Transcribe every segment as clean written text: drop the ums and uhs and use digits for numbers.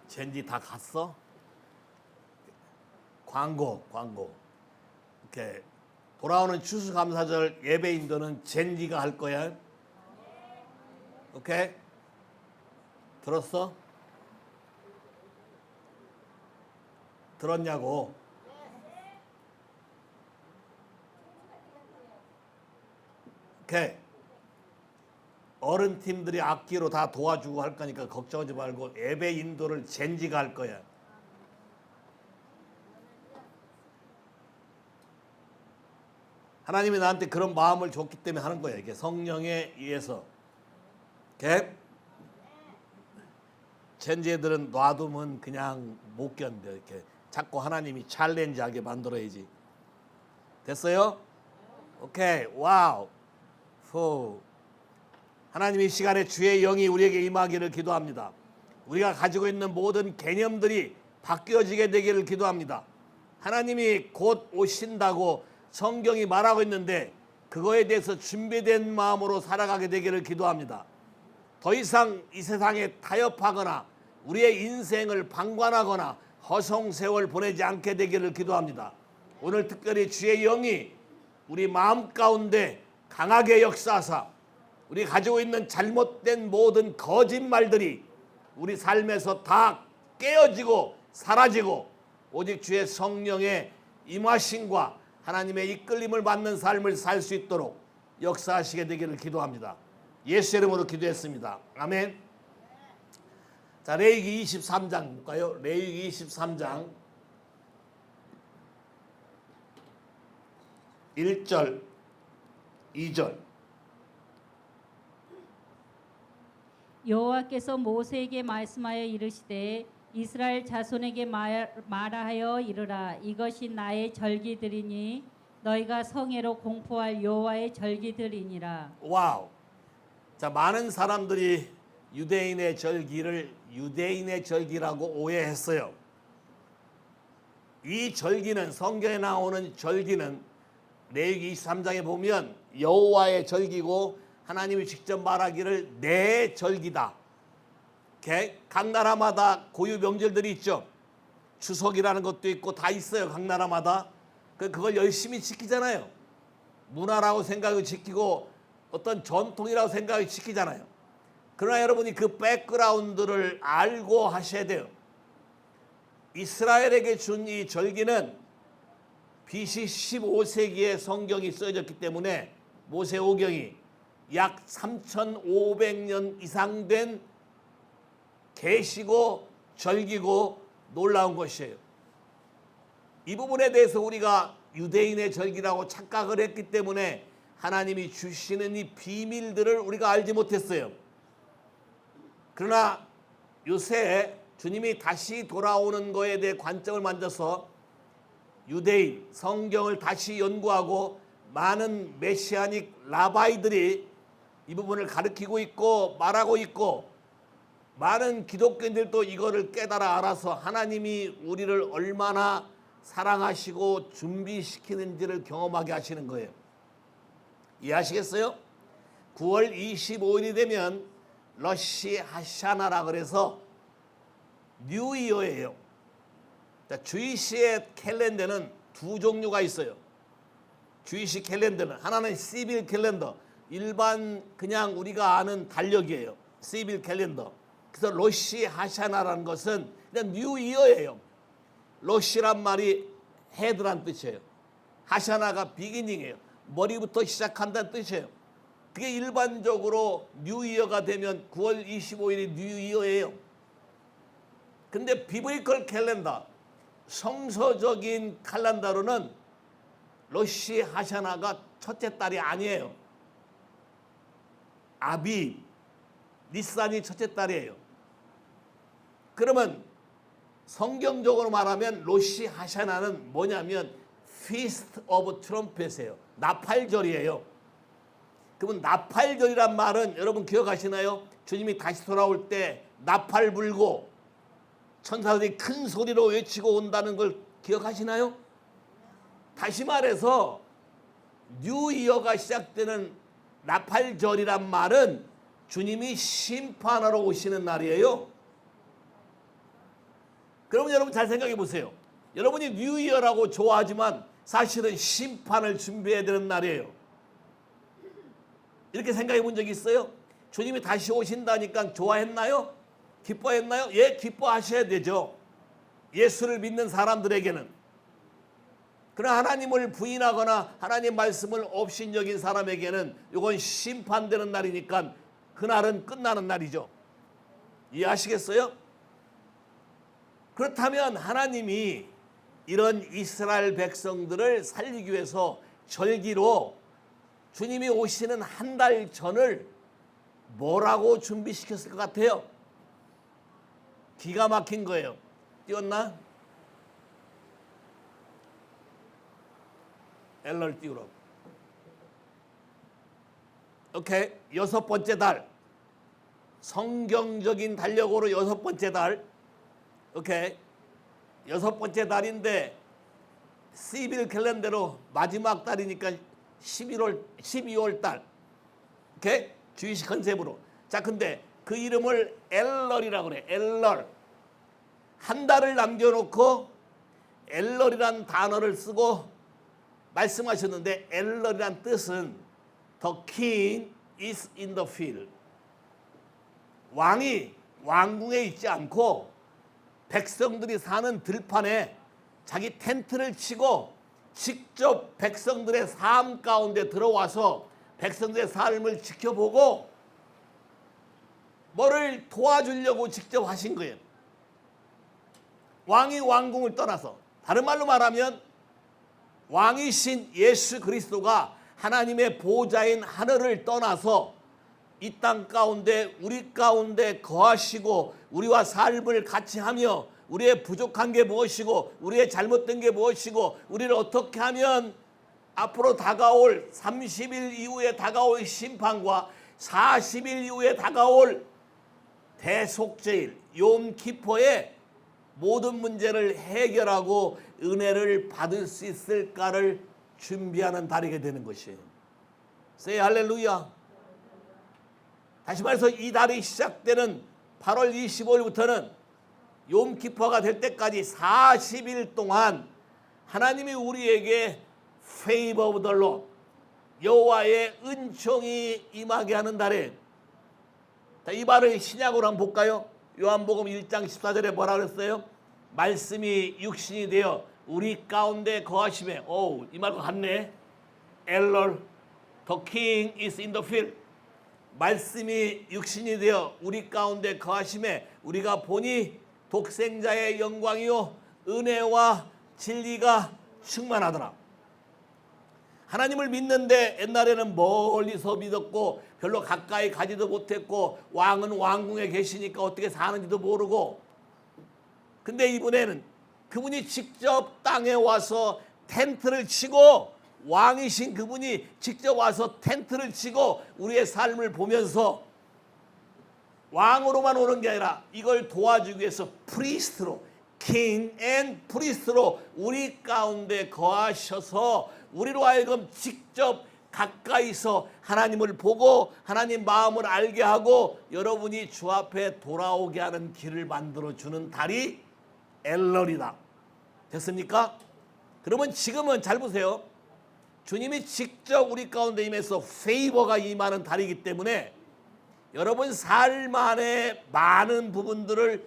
젠지 다 갔어? 광고. 이렇게 돌아오는 추수감사절 예배인도는 젠지가 할 거야. 오케이? 들었어? 들었냐고? 오케이. 어른 팀들이 악기로 다 도와주고 할 거니까 걱정하지 말고 예배 인도를 젠지가 할 거야. 하나님이 나한테 그런 마음을 줬기 때문에 하는 거야. 이게 성령에 의해서. 오케이? 젠지 애들은 놔두면 그냥 못 견뎌. 이렇게 자꾸 하나님이 챌린지하게 만들어야지. 됐어요? 오케이. 와우. 후. 하나님이 이 시간에 주의 영이 우리에게 임하기를 기도합니다. 우리가 가지고 있는 모든 개념들이 바뀌어지게 되기를 기도합니다. 하나님이 곧 오신다고 성경이 말하고 있는데 그거에 대해서 준비된 마음으로 살아가게 되기를 기도합니다. 더 이상 이 세상에 타협하거나 우리의 인생을 방관하거나 허송세월 보내지 않게 되기를 기도합니다. 오늘 특별히 주의 영이 우리 마음 가운데 강하게 역사하사 우리 가지고 있는 잘못된 모든 거짓말들이 우리 삶에서 다 깨어지고 사라지고 오직 주의 성령의 임하심과 하나님의 이끌림을 받는 삶을 살 수 있도록 역사하시게 되기를 기도합니다. 예수 이름으로 기도했습니다. 아멘. 자, 레위기 23장 볼까요? 레위기 23장 1절 2절. 여호와께서 모세에게 말씀하여 이르시되 이스라엘 자손에게 말하여 이르라. 이것이 나의 절기들이니 너희가 성회로 공포할 여호와의 절기들이니라. 와우. 자, 많은 사람들이 유대인의 절기를 유대인의 절기라고 오해했어요. 이 절기는 성경에 나오는 절기는 레위기 23장에 보면 여호와의 절기고 하나님이 직접 말하기를 내 절기다. 각 나라마다 고유 명절들이 있죠. 추석이라는 것도 있고 다 있어요. 각 나라마다. 그걸 열심히 지키잖아요. 문화라고 생각을 지키고 어떤 전통이라고 생각을 지키잖아요. 그러나 여러분이 그 백그라운드를 알고 하셔야 돼요. 이스라엘에게 준 이 절기는 BC 15세기에 성경이 써졌기 때문에 모세오경이 약 3,500년 이상 된 계시고 절기고 놀라운 것이에요. 이 부분에 대해서 우리가 유대인의 절기라고 착각을 했기 때문에 하나님이 주시는 이 비밀들을 우리가 알지 못했어요. 그러나 요새 주님이 다시 돌아오는 거에 대해 관점을 만져서 유대인 성경을 다시 연구하고 많은 메시아닉 라바이들이 이 부분을 가르치고 있고 말하고 있고 많은 기독교인들도 이거를 깨달아 알아서 하나님이 우리를 얼마나 사랑하시고 준비시키는지를 경험하게 하시는 거예요. 이해하시겠어요? 9월 25일이 되면 러시 하샤나라 그래서 뉴이어예요. 주이시의 캘린더는 두 종류가 있어요. 주이시 캘린더는 하나는 시빌 캘린더, 일반 그냥 우리가 아는 달력이에요. 시빌 캘린더. 그래서 러시 하샤나라는 것은 그냥 뉴이어예요. 러시란 말이 헤드란 뜻이에요. 하샤나가 비기닝이에요. 머리부터 시작한다는 뜻이에요. 그게 일반적으로 뉴이어가 되면 9월 25일이 뉴이어예요. 근데 비브리컬 캘린더, 성서적인 칼렌더로는 러시 하샤나가 첫째 달이 아니에요. 아비, 니산이 첫째 달이에요. 그러면 성경적으로 말하면 러시 하샤나는 뭐냐면 Feast of Trumpet이에요. 나팔절이에요. 그러면 나팔절이란 말은 여러분 기억하시나요? 주님이 다시 돌아올 때 나팔 불고 천사들이 큰 소리로 외치고 온다는 걸 기억하시나요? 다시 말해서 뉴이어가 시작되는 나팔절이란 말은 주님이 심판하러 오시는 날이에요. 그러면 여러분 잘 생각해 보세요. 여러분이 뉴이어라고 좋아하지만 사실은 심판을 준비해야 되는 날이에요. 이렇게 생각해 본 적이 있어요? 주님이 다시 오신다니까 좋아했나요? 기뻐했나요? 예, 기뻐하셔야 되죠. 예수를 믿는 사람들에게는. 그러나 하나님을 부인하거나 하나님 말씀을 업신여긴 사람에게는 이건 심판되는 날이니까 그날은 끝나는 날이죠. 이해하시겠어요? 그렇다면 하나님이 이런 이스라엘 백성들을 살리기 위해서 절기로 주님이 오시는 한 달 전을 뭐라고 준비시켰을 것 같아요? 기가 막힌 거예요. 띄웠나? 엘러를 띄우라. 오케이. 6번째 달. 성경적인 달력으로 6번째 달. 오케이. 6번째 달인데 11 캘린더로 마지막 달이니까 12월 달. 오케이? 주이식 컨셉으로. 자, 근데 그 이름을 엘럴이라고 그래. 엘럴. 한 달을 남겨놓고 엘럴이란 단어를 쓰고 말씀하셨는데 엘럴이란 뜻은 The king is in the field. 왕이 왕궁에 있지 않고 백성들이 사는 들판에 자기 텐트를 치고 직접 백성들의 삶 가운데 들어와서 백성들의 삶을 지켜보고 뭐를 도와주려고 직접 하신 거예요. 왕이 왕궁을 떠나서, 다른 말로 말하면 왕이신 예수 그리스도가 하나님의 보좌인 하늘을 떠나서 이 땅 가운데 우리 가운데 거하시고 우리와 삶을 같이 하며 우리의 부족한 게 무엇이고 우리의 잘못된 게 무엇이고 우리를 어떻게 하면 앞으로 다가올 30일 이후에 다가올 심판과 40일 이후에 다가올 대속죄일 욤키퍼의 모든 문제를 해결하고 은혜를 받을 수 있을까를 준비하는 달이게 되는 것이에요. Say 할렐루야. 다시 말해서 이 달이 시작되는 8월 25일부터는 욤키퍼가 될 때까지 40일 동안 하나님이 우리에게 favor of the Lord, 여호와의 은총이 임하게 하는 달에, 이 말을 신약으로 한번 볼까요? 요한복음 1장 14절에 뭐라 그랬어요? 말씀이 육신이 되어 우리 가운데 거하심에, 이 말과 같네. 엘럴, the king is in the field. 말씀이 육신이 되어 우리 가운데 거하심에 우리가 보니 독생자의 영광이요 은혜와 진리가 충만하더라. 하나님을 믿는데 옛날에는 멀리서 믿었고 별로 가까이 가지도 못했고 왕은 왕궁에 계시니까 어떻게 사는지도 모르고, 근데 이번에는 그분이 직접 땅에 와서 텐트를 치고, 왕이신 그분이 직접 와서 텐트를 치고 우리의 삶을 보면서 왕으로만 오는 게 아니라 이걸 도와주기 위해서 프리스트로, king and 프리스트로 우리 가운데 거하셔서 우리로 하여금 직접 가까이서 하나님을 보고 하나님 마음을 알게 하고 여러분이 주 앞에 돌아오게 하는 길을 만들어주는 달이 엘럴이다. 됐습니까? 그러면 지금은 잘 보세요. 주님이 직접 우리 가운데 임해서 페이버가 임하는 달이기 때문에 여러분 삶 안에 많은 부분들을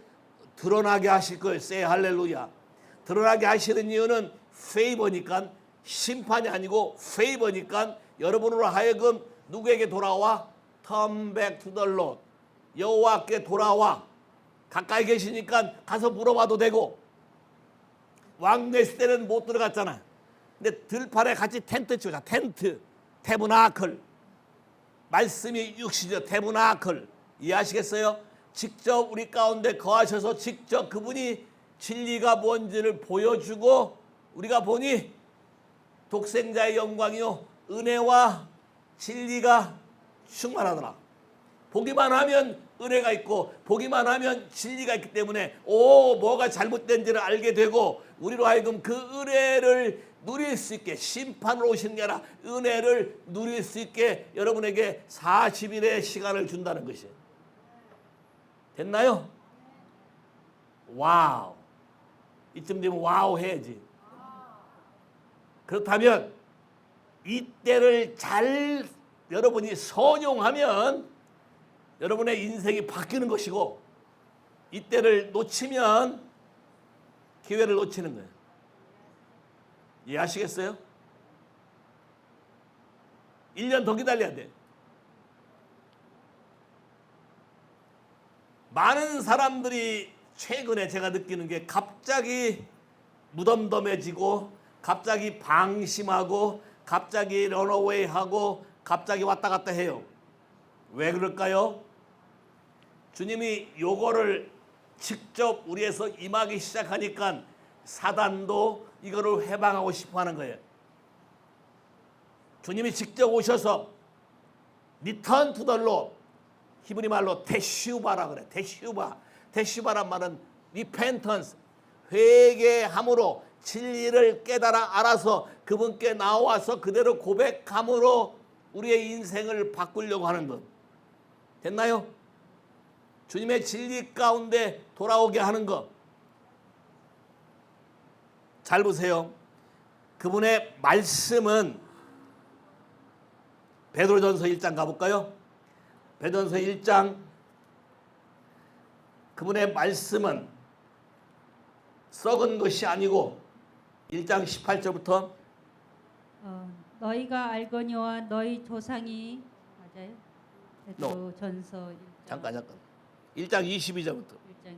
드러나게 하실 거예요. Say 할렐루야. 드러나게 하시는 이유는 페이버니까, 심판이 아니고 페이버니까 여러분으로 하여금 누구에게 돌아와? Turn back to the Lord. 여호와께 돌아와. 가까이 계시니까 가서 물어봐도 되고, 왕궁에 있을 때는 못 들어갔잖아. 근데 들판에 같이 텐트 치자. 텐트, 태브나클. 말씀이 육신이죠. 태브나클. 이해하시겠어요? 직접 우리 가운데 거하셔서 직접 그분이 진리가 뭔지를 보여주고 우리가 보니 독생자의 영광이요 은혜와 진리가 충만하더라. 보기만 하면 은혜가 있고 보기만 하면 진리가 있기 때문에 뭐가 잘못된지를 알게 되고 우리로 하여금 그 은혜를 누릴 수 있게, 심판으로 오시는 게 아니라 은혜를 누릴 수 있게 여러분에게 40일의 시간을 준다는 것이에요. 됐나요? 와우. 이쯤 되면 와우 해야지. 그렇다면 이때를 잘 여러분이 선용하면 여러분의 인생이 바뀌는 것이고, 이때를 놓치면 기회를 놓치는 거예요. 이해하시겠어요? 1년 더 기다려야 돼. 많은 사람들이 최근에 제가 느끼는 게 갑자기 무덤덤해지고, 갑자기 방심하고, 갑자기 런어웨이하고, 갑자기 왔다 갔다 해요. 왜 그럴까요? 주님이 요거를 직접 우리에서 임하기 시작하니까 사단도 이거를 해방하고 싶어 하는 거예요. 주님이 직접 오셔서 리턴 투 더 로드, 히브리 말로 테슈바라 그래. 테슈바란 말은 리펜턴스, 회개함으로 진리를 깨달아 알아서 그분께 나와서 그대로 고백함으로 우리의 인생을 바꾸려고 하는 것. 됐나요? 주님의 진리 가운데 돌아오게 하는 것. 잘 보세요. 그분의 말씀은 베드로전서 1장 가볼까요? 베드로전서 1장, 그분의 말씀은 썩은 것이 아니고, 1장 18절부터 너희가 알거니와 너희 조상이 맞아요? 베드로전서 1장. 잠깐 1장 22절부터 1장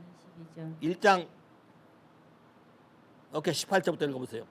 22절. 1장 오케이 18절부터 읽어보세요.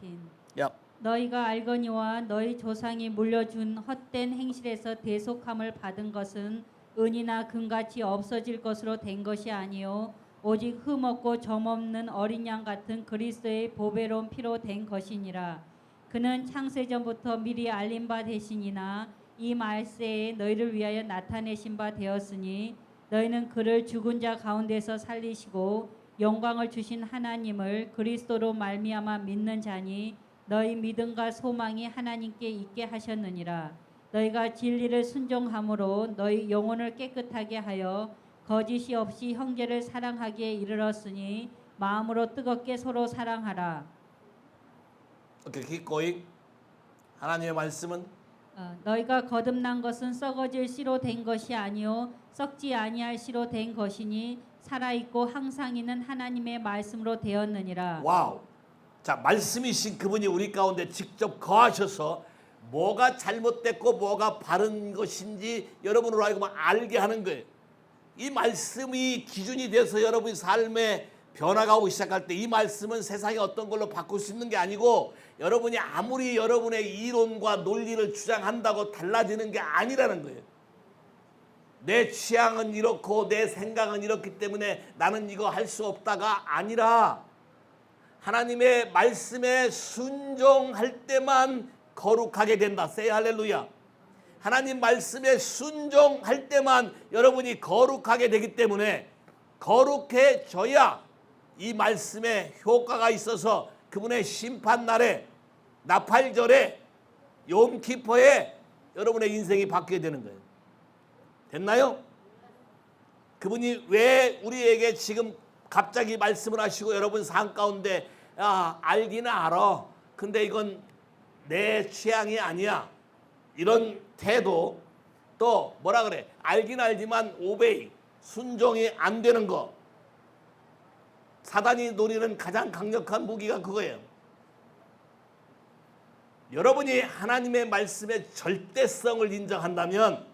18. 야. 너희가 알거니와 너희 조상이 물려준 헛된 행실에서 대속함을 받은 것은 은이나 금같이 없어질 것으로 된 것이 아니요 오직 흠없고 점없는 어린 양 같은 그리스도의 보배로운 피로 된 것이니라. 그는 창세전부터 미리 알린 바 되시니나 이 말세에 너희를 위하여 나타내신 바 되었으니 너희는 그를 죽은 자 가운데서 살리시고 영광을 주신 하나님을 그리스도로 말미암아 믿는 자니 너희 믿음과 소망이 하나님께 있게 하셨느니라. 너희가 진리를 순종함으로 너희 영혼을 깨끗하게 하여 거짓이 없이 형제를 사랑하기에 이르렀으니 마음으로 뜨겁게 서로 사랑하라. 오케이, keep going. 하나님의 말씀은 너희가 거듭난 것은 썩어질 씨로 된 것이 아니요 썩지 아니할 씨로 된 것이니 살아있고 항상 있는 하나님의 말씀으로 되었느니라. 와우. 자, 말씀이신 그분이 우리 가운데 직접 거하셔서 뭐가 잘못됐고 뭐가 바른 것인지 여러분으로 하여금 알게 하는 거예요. 이 말씀이 기준이 돼서 여러분의 삶에 변화가 오기 시작할 때 이 말씀은 세상에 어떤 걸로 바꿀 수 있는 게 아니고, 여러분이 아무리 여러분의 이론과 논리를 주장한다고 달라지는 게 아니라는 거예요. 내 취향은 이렇고 내 생각은 이렇기 때문에 나는 이거 할 수 없다가 아니라, 하나님의 말씀에 순종할 때만 거룩하게 된다. 세이 할렐루야. 하나님 말씀에 순종할 때만 여러분이 거룩하게 되기 때문에, 거룩해져야 이 말씀에 효과가 있어서 그분의 심판날에, 나팔절에, 욤키퍼에 여러분의 인생이 바뀌게 되는 거예요. 됐나요? 그분이 왜 우리에게 지금 갑자기 말씀을 하시고 여러분 삶 가운데 알기는 알아. 근데 이건 내 취향이 아니야. 이런 태도, 또 뭐라 그래? 알긴 알지만 오베이, 순종이 안 되는 거. 사단이 노리는 가장 강력한 무기가 그거예요. 여러분이 하나님의 말씀의 절대성을 인정한다면,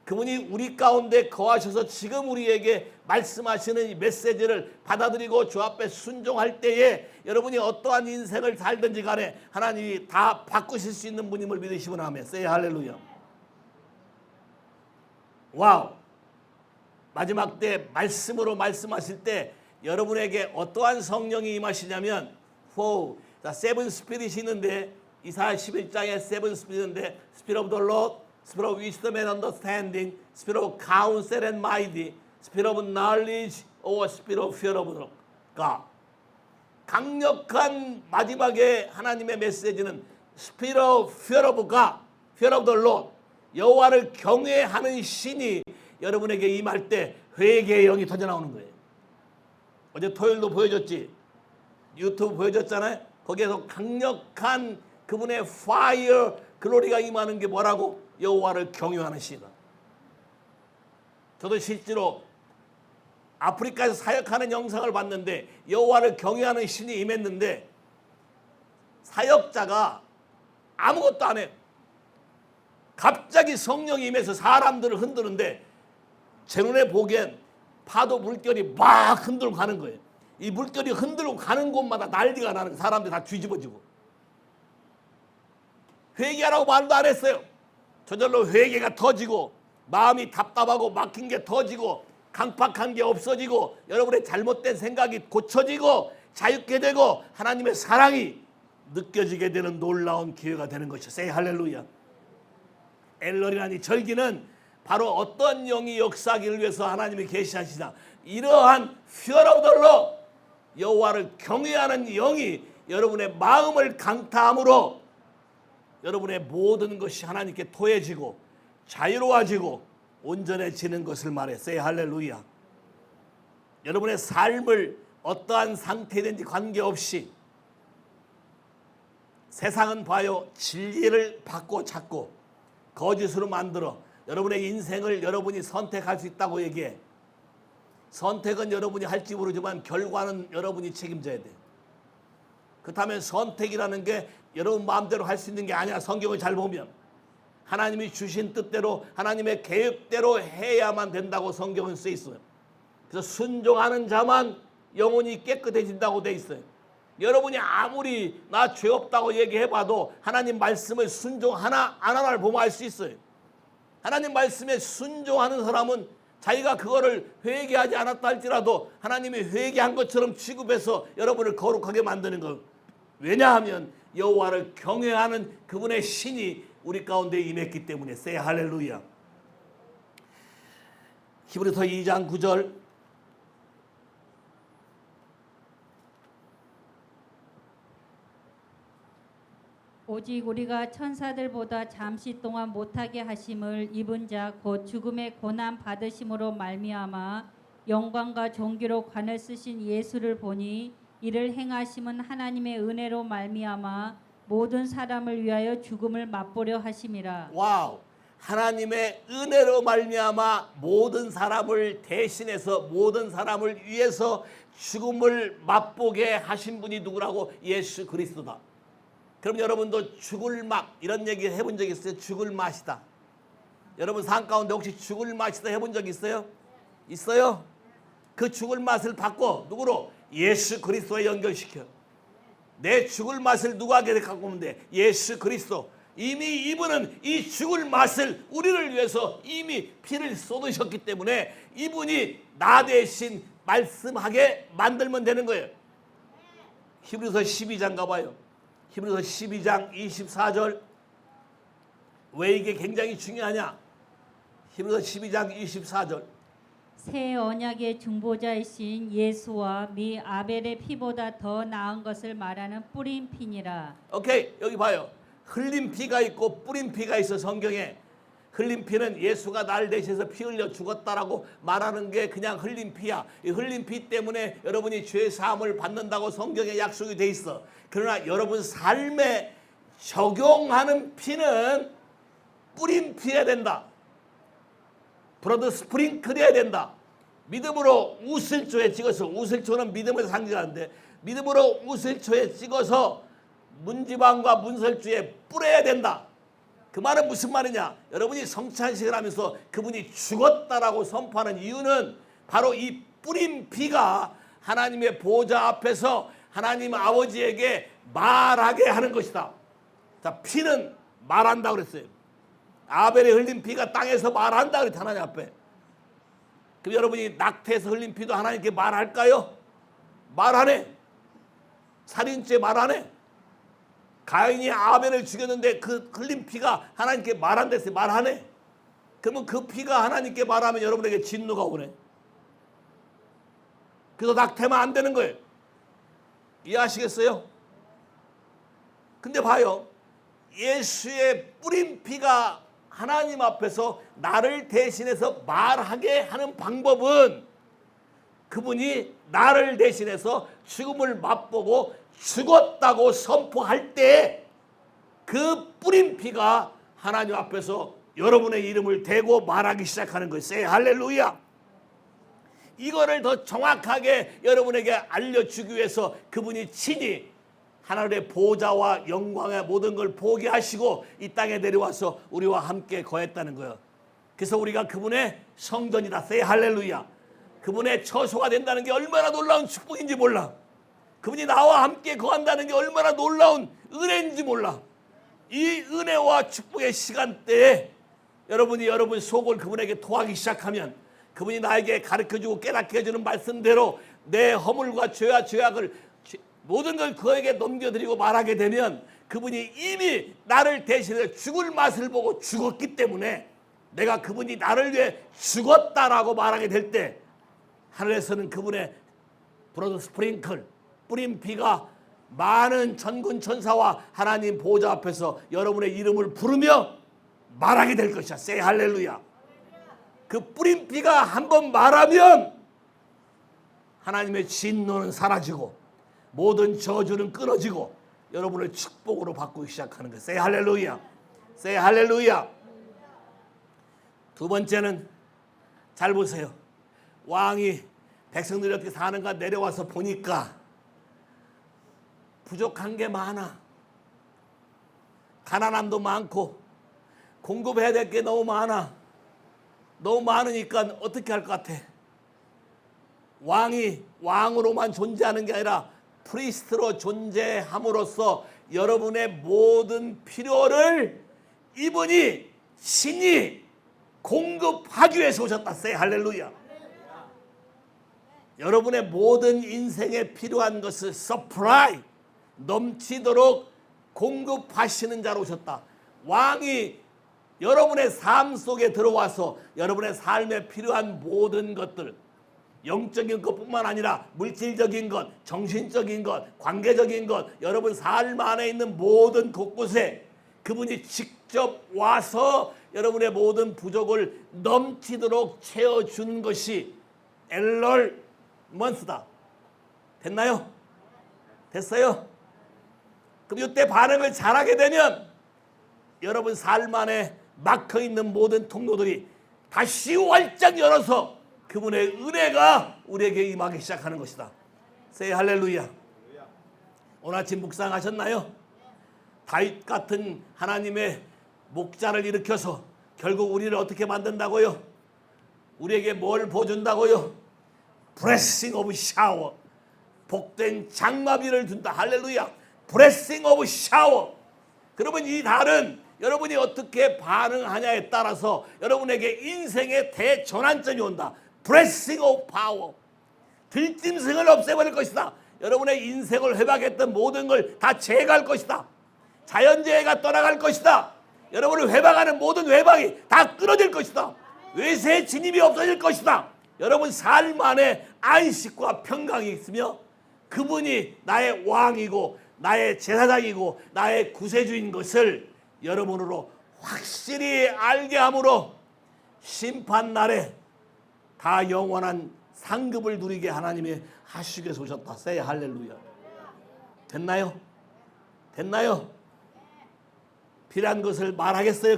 그분이 우리 가운데 거하셔서 지금 우리에게 말씀하시는 이 메시지를 받아들이고 주 앞에 순종할 때에 여러분이 어떠한 인생을 살든지 간에 하나님이 다 바꾸실 수 있는 분임을 믿으시면 아멘. 세이 할렐루야. 와우. 마지막 때 말씀으로 말씀하실 때 여러분에게 어떠한 성령이 임하시냐면, 자, 세븐 스피릿이 있는데, 이사야 11장에 세븐 스피릿이 있는데, Spirit of the Lord, Spirit of wisdom and understanding, Spirit of counsel and mighty, Spirit of knowledge, or Spirit of fear of God. 강력한 마지막에 하나님의 메시지는 Spirit of Fear of God, Fear of the Lord, 여호와를 경외하는 신이 여러분에게 임할 때 회개의 영이 터져나오는 거예요. 어제 토요일도 보여줬지, 유튜브 보여줬잖아요. 거기에서 강력한 그분의 Fire, 글로리가 임하는 게 뭐라고? 여호와를 경외하는 신이다. 저도 실제로 아프리카에서 사역하는 영상을 봤는데 여호와를 경외하는 신이 임했는데 사역자가 아무것도 안 해요. 갑자기 성령이 임해서 사람들을 흔드는데 제 눈에 보기엔 파도 물결이 막 흔들고 가는 거예요. 이 물결이 흔들고 가는 곳마다 난리가 나는 거예요. 사람들이 다 뒤집어지고. 회개하라고 말도 안 했어요. 저절로 회개가 터지고 마음이 답답하고 막힌 게 터지고 강팍한 게 없어지고 여러분의 잘못된 생각이 고쳐지고 자유케 되고 하나님의 사랑이 느껴지게 되는 놀라운 기회가 되는 것이죠. Say 할렐루야. 엘러리라는 이 절기는 바로 어떤 영이 역사하기를 위해서 하나님이 계시하시나 이러한 Fear of the Lord, 여호와를 경외하는 영이 여러분의 마음을 강타함으로 여러분의 모든 것이 하나님께 토해지고 자유로워지고 온전해지는 것을 말했어요. 할렐루야. 여러분의 삶을 어떠한 상태든지 관계없이 세상은 봐요. 진리를 받고 찾고 거짓으로 만들어 여러분의 인생을 여러분이 선택할 수 있다고 얘기해. 선택은 여러분이 할지 모르지만 결과는 여러분이 책임져야 돼. 그렇다면 선택이라는 게 여러분 마음대로 할 수 있는 게 아니야. 성경을 잘 보면 하나님이 주신 뜻대로 하나님의 계획대로 해야만 된다고 성경은 쓰여 있어요. 그래서 순종하는 자만 영혼이 깨끗해진다고 돼 있어요. 여러분이 아무리 나 죄 없다고 얘기해봐도 하나님 말씀을 순종하나 안 하나를 보면 알 수 있어요. 하나님 말씀에 순종하는 사람은 자기가 그거를 회개하지 않았다 할지라도 하나님이 회개한 것처럼 취급해서 여러분을 거룩하게 만드는 것. 왜냐하면 여호와를 경외하는 그분의 신이 우리 가운데 임했기 때문에. Say 할렐루야. 히브리서 2장 9절. 오직 우리가 천사들보다 잠시 동안 못하게 하심을 입은 자 곧 죽음의 고난 받으심으로 말미암아 영광과 존귀로 관을 쓰신 예수를 보니 이를 행하심은 하나님의 은혜로 말미암아 모든 사람을 위하여 죽음을 맛보려 하심이라. 와우. 하나님의 은혜로 말미암아 모든 사람을 대신해서 모든 사람을 위해서 죽음을 맛보게 하신 분이 누구라고? 예수 그리스도다. 그럼 여러분도 죽을 맛 이런 얘기 해본 적 있어요? 죽을 맛이다. 여러분 삶 가운데 혹시 죽을 맛이다 해본 적 있어요? 있어요? 그 죽을 맛을 바꿔 누구로? 예수 그리스도에 연결시켜. 내 죽을 맛을 누구에게 갖고 오면 돼? 예수 그리스도. 이미 이분은 이 죽을 맛을 우리를 위해서 이미 피를 쏟으셨기 때문에 이분이 나 대신 말씀하게 만들면 되는 거예요. 히브리서 12장 가봐요. 히브리서 12장 24절. 왜 이게 굉장히 중요하냐? 히브리서 12장 24절. 새 언약의 중보자이신 예수와 미 아벨의 피보다 더 나은 것을 말하는 뿌린 피니라. 오케이, 여기 봐요. 흘린 피가 있고 뿌린 피가 있어. 성경에 흘린 피는 예수가 나를 대신해서 피 흘려 죽었다라고 말하는 게 그냥 흘린 피야. 이 흘린 피 때문에 여러분이 죄 사함을 받는다고 성경에 약속이 돼 있어. 그러나 여러분 삶에 적용하는 피는 뿌린 피해야 된다. 브러드 스프링클해야 된다. 믿음으로 우슬초에 찍어서, 우슬초는 믿음을 상징하는데 믿음으로 우슬초에 찍어서 문지방과 문설주에 뿌려야 된다. 그 말은 무슨 말이냐? 여러분이 성찬식을 하면서 그분이 죽었다라고 선포하는 이유는 바로 이 뿌린 피가 하나님의 보좌 앞에서 하나님 아버지에게 말하게 하는 것이다. 자, 피는 말한다 그랬어요. 아벨이 흘린 피가 땅에서 말한다 그랬죠. 하나님 앞에. 그럼 여러분이 낙태에서 흘린 피도 하나님께 말할까요? 말 안 해. 살인죄 말 안 해. 가인이 아벨을 죽였는데 그 흘린 피가 하나님께 말한댔어요. 말 안 해. 그러면 그 피가 하나님께 말하면 여러분에게 진노가 오네. 그래서 낙태만 안 되는 거예요. 이해하시겠어요? 근데 봐요. 예수의 뿌린 피가 하나님 앞에서 나를 대신해서 말하게 하는 방법은 그분이 나를 대신해서 죽음을 맛보고 죽었다고 선포할 때 그 뿌린 피가 하나님 앞에서 여러분의 이름을 대고 말하기 시작하는 것이에요. 할렐루야. 이거를 더 정확하게 여러분에게 알려주기 위해서 그분이 친히 하나님의 보좌와 영광의 모든 걸 포기하시고 이 땅에 내려와서 우리와 함께 거했다는 거예요. 그래서 우리가 그분의 성전이다. say 할렐루야. 그분의 처소가 된다는 게 얼마나 놀라운 축복인지 몰라. 그분이 나와 함께 거한다는 게 얼마나 놀라운 은혜인지 몰라. 이 은혜와 축복의 시간대에 여러분이 여러분 속을 그분에게 토하기 시작하면 그분이 나에게 가르쳐주고 깨닫게 해주는 말씀대로 내 허물과 죄와 죄악을 모든 걸 그에게 넘겨드리고 말하게 되면 그분이 이미 나를 대신해 죽을 맛을 보고 죽었기 때문에 내가 그분이 나를 위해 죽었다라고 말하게 될 때 하늘에서는 그분의 브로드 스프링클 뿌린 피가 많은 천군 천사와 하나님 보좌 앞에서 여러분의 이름을 부르며 말하게 될 것이야. say 할렐루야. 그 뿌린 피가 한번 말하면 하나님의 진노는 사라지고 모든 저주는 끊어지고 여러분을 축복으로 바꾸기 시작하는 거예요. say 할렐루야. say 할렐루야. 두 번째는 잘 보세요. 왕이 백성들이 어떻게 사는가 내려와서 보니까 부족한 게 많아. 가난함도 많고 공급해야 될 게 너무 많아. 너무 많으니까 어떻게 할 것 같아? 왕이 왕으로만 존재하는 게 아니라 프리스트로 존재함으로써 여러분의 모든 필요를 이분이 신이 공급하기 위해서 오셨다. say 할렐루야. 여러분의 모든 인생에 필요한 것을 supply 넘치도록 공급하시는 자로 오셨다. 왕이 여러분의 삶 속에 들어와서 여러분의 삶에 필요한 모든 것들 영적인 것뿐만 아니라 물질적인 것, 정신적인 것, 관계적인 것 여러분 삶 안에 있는 모든 곳곳에 그분이 직접 와서 여러분의 모든 부족을 넘치도록 채워주는 것이 엘럴먼스다. 됐나요? 됐어요? 그럼 이때 반응을 잘하게 되면 여러분 삶 안에 막혀있는 모든 통로들이 다시 활짝 열어서 그분의 은혜가 우리에게 임하기 시작하는 것이다. say 할렐루야. 오늘 아침 묵상하셨나요? 다윗 같은 하나님의 목자를 일으켜서 결국 우리를 어떻게 만든다고요? 우리에게 뭘 보여준다고요? blessing of shower. 복된 장마비를 준다. 할렐루야. blessing of shower. 그러면 이 달은 여러분이 어떻게 반응하냐에 따라서 여러분에게 인생의 대전환점이 온다. blessing of power. 들짐승을 없애버릴 것이다. 여러분의 인생을 회복했던 모든 걸 다 제거할 것이다. 자연재해가 떠나갈 것이다. 여러분을 회복하는 모든 회방이 다 끊어질 것이다. 외세의 진입이 없어질 것이다. 여러분 삶 안에 안식과 평강이 있으며 그분이 나의 왕이고 나의 제사장이고 나의 구세주인 것을 여러분으로 확실히 알게 함으로 심판날에 다 영원한 상급을 누리게 하나님이 하시기 위해서 오셨다. say 할렐루야. 됐나요? 됐나요? 필요한 것을 말하겠어요?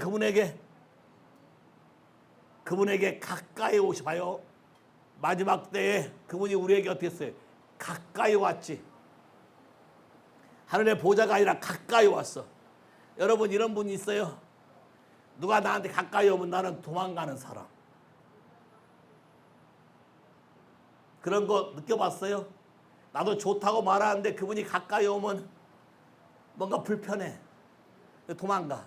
그분에게 가까이 오셔봐요. 마지막 때에 그분이 우리에게 어떻게 했어요? 가까이 왔지. 하늘의 보좌가 아니라 가까이 왔어. 여러분 이런 분이 있어요? 누가 나한테 가까이 오면 나는 도망가는 사람. 그런 거 느껴봤어요? 나도 좋다고 말하는데 그분이 가까이 오면 뭔가 불편해. 도망가.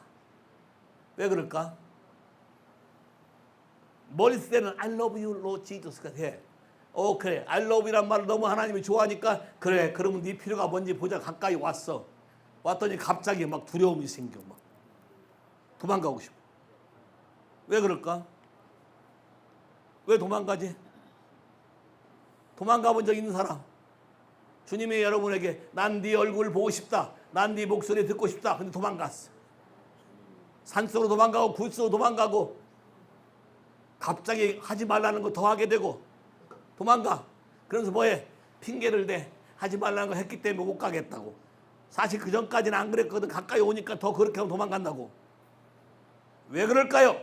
왜 그럴까? 머리 쓸 때는 I love you, Lord Jesus 해. 그래. I love you란 말을 너무 하나님이 좋아하니까 그래. 그러면 네 필요가 뭔지 보자. 가까이 왔어. 왔더니 갑자기 막 두려움이 생겨. 막 도망가고 싶어. 왜 그럴까? 왜 도망가지? 도망가 본 적 있는 사람? 주님이 여러분에게 난 네 얼굴 보고 싶다. 난 네 목소리 듣고 싶다. 근데 도망갔어. 산속으로 도망가고 굴속으로 도망가고 갑자기 하지 말라는 거 더 하게 되고 도망가. 그러면서 뭐해? 핑계를 대. 하지 말라는 거 했기 때문에 못 가겠다고. 사실 그 전까지는 안 그랬거든. 가까이 오니까 더 그렇게 하면 도망간다고. 왜 그럴까요?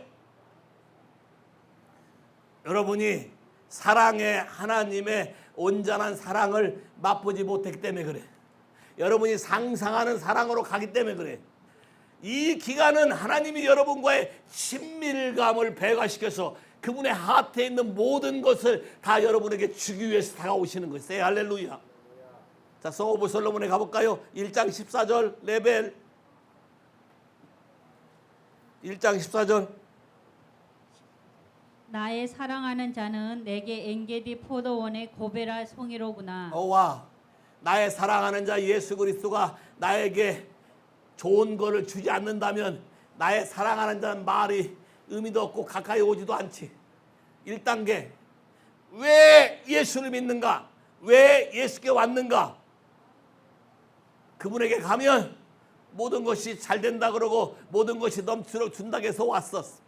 여러분이 사랑의 하나님의 온전한 사랑을 맛보지 못했기 때문에 그래. 여러분이 상상하는 사랑으로 가기 때문에 그래. 이 기간은 하나님이 여러분과의 친밀감을 배가시켜서 그분의 하트에 있는 모든 것을 다 여러분에게 주기 위해서 다가오시는 거예요. 세 할렐루야. 자, 송 오브 솔로몬에 가볼까요? 1장 14절 레벨 1장 14절. 나의 사랑하는 자는 내게 엔게디 포도원의 고베라 송이로구나. 와, 나의 사랑하는 자 예수 그리스도가 나에게 좋은 거를 주지 않는다면 나의 사랑하는 자는 말이 의미도 없고 가까이 오지도 않지. 1단계, 왜 예수를 믿는가? 왜 예수께 왔는가? 그분에게 가면 모든 것이 잘 된다 그러고 모든 것이 넘치도록 준다고 해서 왔었어.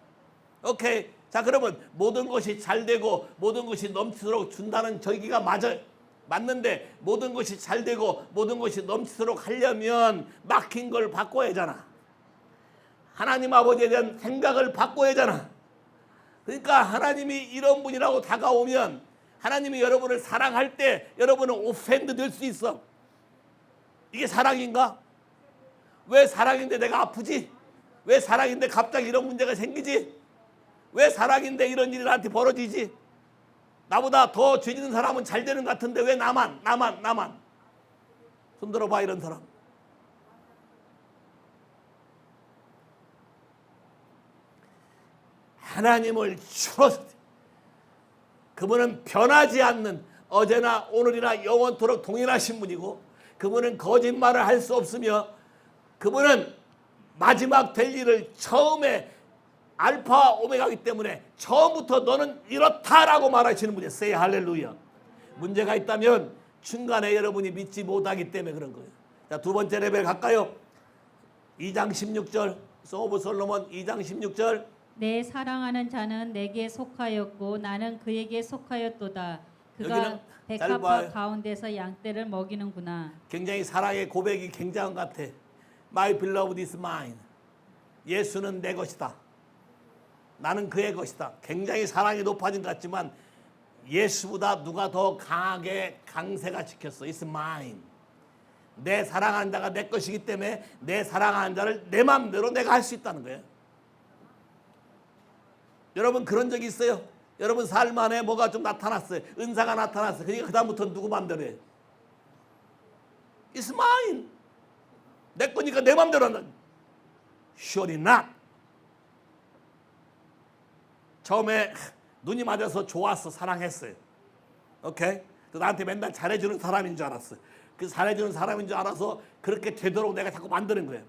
오케이. 자, 그러면 모든 것이 잘 되고 모든 것이 넘치도록 준다는 저기가 맞는데 모든 것이 잘 되고 모든 것이 넘치도록 하려면 막힌 걸 바꿔야 하잖아. 하나님 아버지에 대한 생각을 바꿔야 하잖아. 그러니까 하나님이 이런 분이라고 다가오면 하나님이 여러분을 사랑할 때 여러분은 오펜드 될 수 있어. 이게 사랑인가? 왜 사랑인데 내가 아프지? 왜 사랑인데 갑자기 이런 문제가 생기지? 왜 사랑인데 이런 일이 나한테 벌어지지? 나보다 더 죄 짓는 사람은 잘 되는 것 같은데 왜 나만 손 들어봐. 이런 사람. 하나님을 trust. 그분은 변하지 않는 어제나 오늘이나 영원토록 동일하신 분이고 그분은 거짓말을 할 수 없으며 그분은 마지막 될 일을 처음에 알파 오메가이기 때문에 처음부터 너는 이렇다라고 말하시는 분이에요. Say 할렐루야. 문제가 있다면 중간에 여러분이 믿지 못하기 때문에 그런 거예요. 자, 두 번째 레벨 갈까요? 2장 16절 송 오브 솔로몬 2장 16절. 내 사랑하는 자는 내게 속하였고 나는 그에게 속하였도다. 그가 백합화 가운데서 양떼를 먹이는구나. 굉장히 사랑의 고백이 굉장한 것 같아. My beloved is mine. 예수는 내 것이다. 나는 그의 것이다. 굉장히 사랑이 높아진 것 같지만 예수보다 누가 더 강하게 강세가 지켰어. It's mine. 내 사랑하는 자가 내 것이기 때문에 내 사랑하는 자를 내 마음대로 내가 할 수 있다는 거예요. 여러분 그런 적이 있어요? 여러분 삶 안에 뭐가 좀 나타났어요. 은사가 나타났어요. 그러니까 그 다음부터는 누구 마음대로 해. It's mine. 내 거니까 내 마음대로 한다. Surely not. 처음에 눈이 맞아서 좋았어. 사랑했어요. 오케이? 나한테 맨날 잘해주는 사람인 줄 알았어. 그 잘해주는 사람인 줄 알아서 그렇게 되도록 내가 자꾸 만드는 거예요.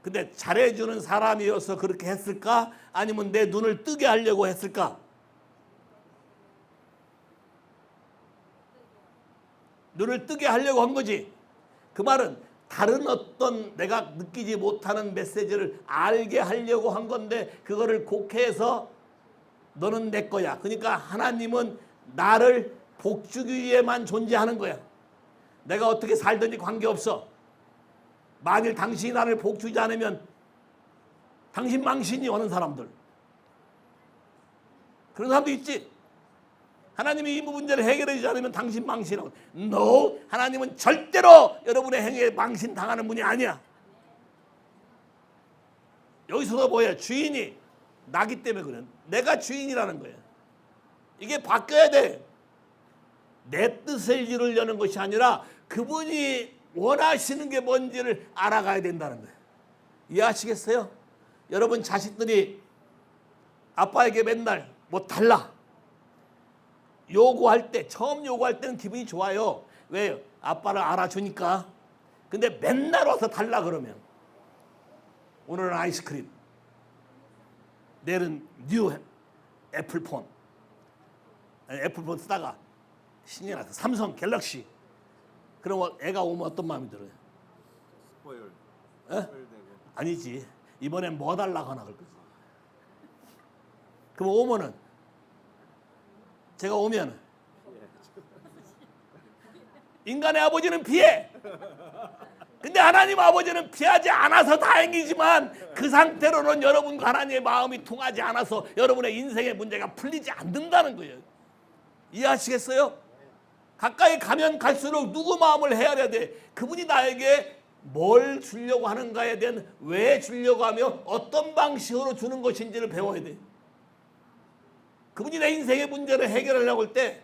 근데 잘해주는 사람이어서 그렇게 했을까? 아니면 내 눈을 뜨게 하려고 했을까? 눈을 뜨게 하려고 한 거지. 그 말은 다른 어떤 내가 느끼지 못하는 메시지를 알게 하려고 한 건데 그거를 곡해서 너는 내 거야. 그러니까 하나님은 나를 복주기 위해만 존재하는 거야. 내가 어떻게 살든지 관계없어. 만일 당신이 나를 복주지 않으면 당신 망신이 오는 사람들. 그런 사람도 있지. 하나님이 이 문제를 해결해 주지 않으면 당신 망신하고. No, 하나님은 절대로 여러분의 행위에 망신 당하는 분이 아니야. 여기서도 뭐야? 주인이 나기 때문에 그래. 내가 주인이라는 거야. 이게 바뀌어야 돼. 내 뜻을 이루려는 것이 아니라 그분이 원하시는 게 뭔지를 알아가야 된다는 거예요. 이해하시겠어요? 여러분 자식들이 아빠에게 맨날 뭐 달라 요구할 때, 처음 요구할 때는 기분이 좋아요. 왜요? 아빠를 알아주니까. 근데 맨날 와서 달라 그러면 오늘은 아이스크림, 내일은 뉴 애플폰 쓰다가 신이 나서 삼성 갤럭시. 그럼 애가 오면 어떤 마음이 들어요? 스포일. 에? 스포일되고. 아니지. 이번엔 뭐 달라고 하나 그럴 거지. 그럼 오면은 제가 오면 인간의 아버지는 피해. 근데 하나님 아버지는 피하지 않아서 다행이지만 그 상태로는 여러분과 하나님의 마음이 통하지 않아서 여러분의 인생의 문제가 풀리지 않는다는 거예요. 이해하시겠어요? 가까이 가면 갈수록 누구 마음을 헤아려야 돼. 그분이 나에게 뭘 주려고 하는가에 대한 왜 주려고 하며 어떤 방식으로 주는 것인지를 배워야 돼. 그분이 내 인생의 문제를 해결하려고 할 때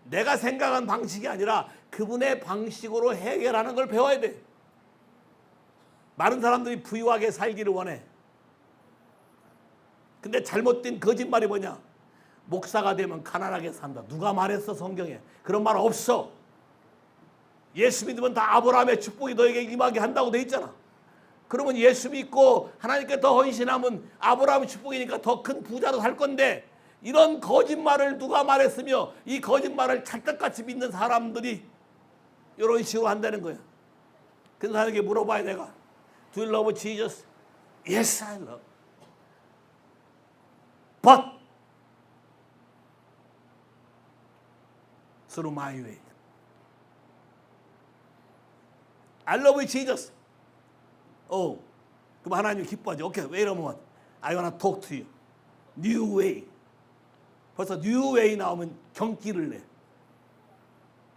내가 생각한 방식이 아니라 그분의 방식으로 해결하는 걸 배워야 돼. 많은 사람들이 부유하게 살기를 원해. 근데 잘못된 거짓말이 뭐냐? 목사가 되면 가난하게 산다. 누가 말했어 성경에? 그런 말 없어. 예수 믿으면 다 아브라함의 축복이 너에게 임하게 한다고 돼 있잖아. 그러면 예수 믿고 하나님께 더 헌신하면 아브라함의 축복이니까 더 큰 부자로 살 건데 이런 거짓말을 누가 말했으며 이 거짓말을 찰떡같이 믿는 사람들이 이런 식으로 한다는 거야. 그래서 사람에게 물어봐야 내가 Do you love Jesus? Yes, I love. But through my way. I love Jesus. 그럼 하나님이 기뻐하지. 오케이, wait a moment. I wanna talk to you. New way. 벌써 new way 나오면 경기를 내.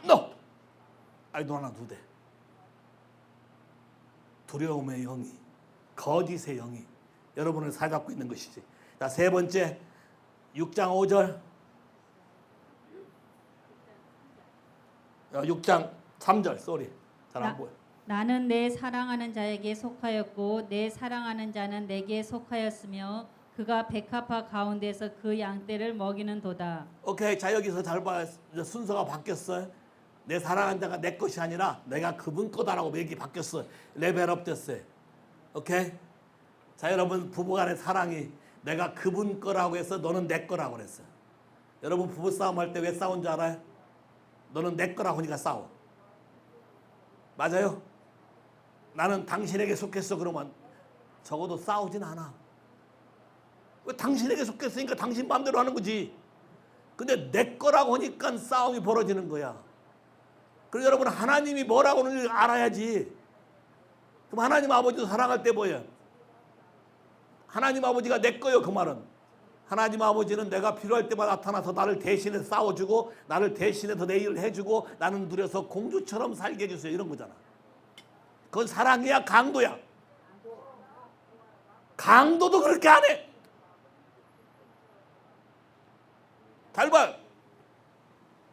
No. I don't wanna do that. 두려움의 영이, 거짓의 영이 여러분을 사로잡고 있는 것이지. 자, 세 번째 6장 5절. 6장 3절. 쏘리. 잘 안 보여. 나는 내 사랑하는 자에게 속하였고 내 사랑하는 자는 내게 속하였으며 그가 백합화 가운데서 그 양떼를 먹이는도다. 오케이. 자, 여기서 잘 봐요. 이제 순서가 바뀌었어요. 내 사랑하는 자가 내 것이 아니라 내가 그분 거다라고 얘기 바뀌었어. 레벨업 됐어요. 오케이? 자, 여러분 부부간의 사랑이 내가 그분 거라고 해서 너는 내 거라고 그랬어요. 여러분 부부싸움 할 때 왜 싸운 줄 알아요? 너는 내 거라고 하니까 싸워. 맞아요? 나는 당신에게 속했어 그러면 적어도 싸우진 않아. 왜 당신에게 속했으니까 당신 마음대로 하는 거지. 근데 내 거라고 하니까 싸움이 벌어지는 거야. 그리고 여러분 하나님이 뭐라고 하는지 알아야지. 그럼 하나님 아버지도 사랑할 때 뭐예요? 하나님 아버지가 내 거요 그 말은. 하나님 아버지는 내가 필요할 때마다 나타나서 나를 대신해 싸워주고 나를 대신해서 내 일을 해주고 나는 누려서 공주처럼 살게 해주세요 이런 거잖아. 그건 사랑이야 강도야? 강도도 그렇게 안 해. 잘 봐.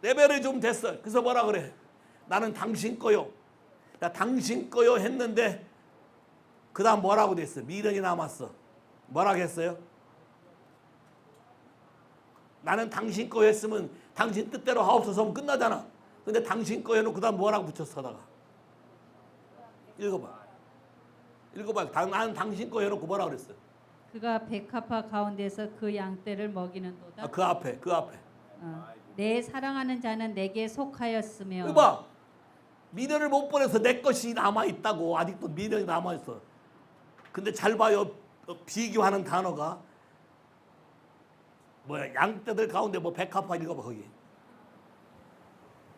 레벨이 좀 됐어. 그래서 뭐라 그래? 나는 당신 거요. 야, 당신 거요 했는데 그 다음 뭐라고 됐어? 미련이 남았어. 뭐라고 했어요? 나는 당신 거 했으면 당신 뜻대로 하옵소서 하면 끝나잖아. 근데 당신 거 해놓고 그 다음 뭐라고 붙였어 하다가. 읽어봐. 나는 당신 거 해놓고 뭐라고 그랬어? 그가 백합화 가운데서 그 양떼를 먹이는도다. 그 앞에. 내 사랑하는 자는 내게 속하였으며. 이봐. 미련을 못 보내서 내 것이 남아있다고. 아직도 미련이 남아있어. 근데 잘 봐요. 비교하는 단어가 뭐야? 양떼들 가운데 뭐 백합화 읽어봐 거기.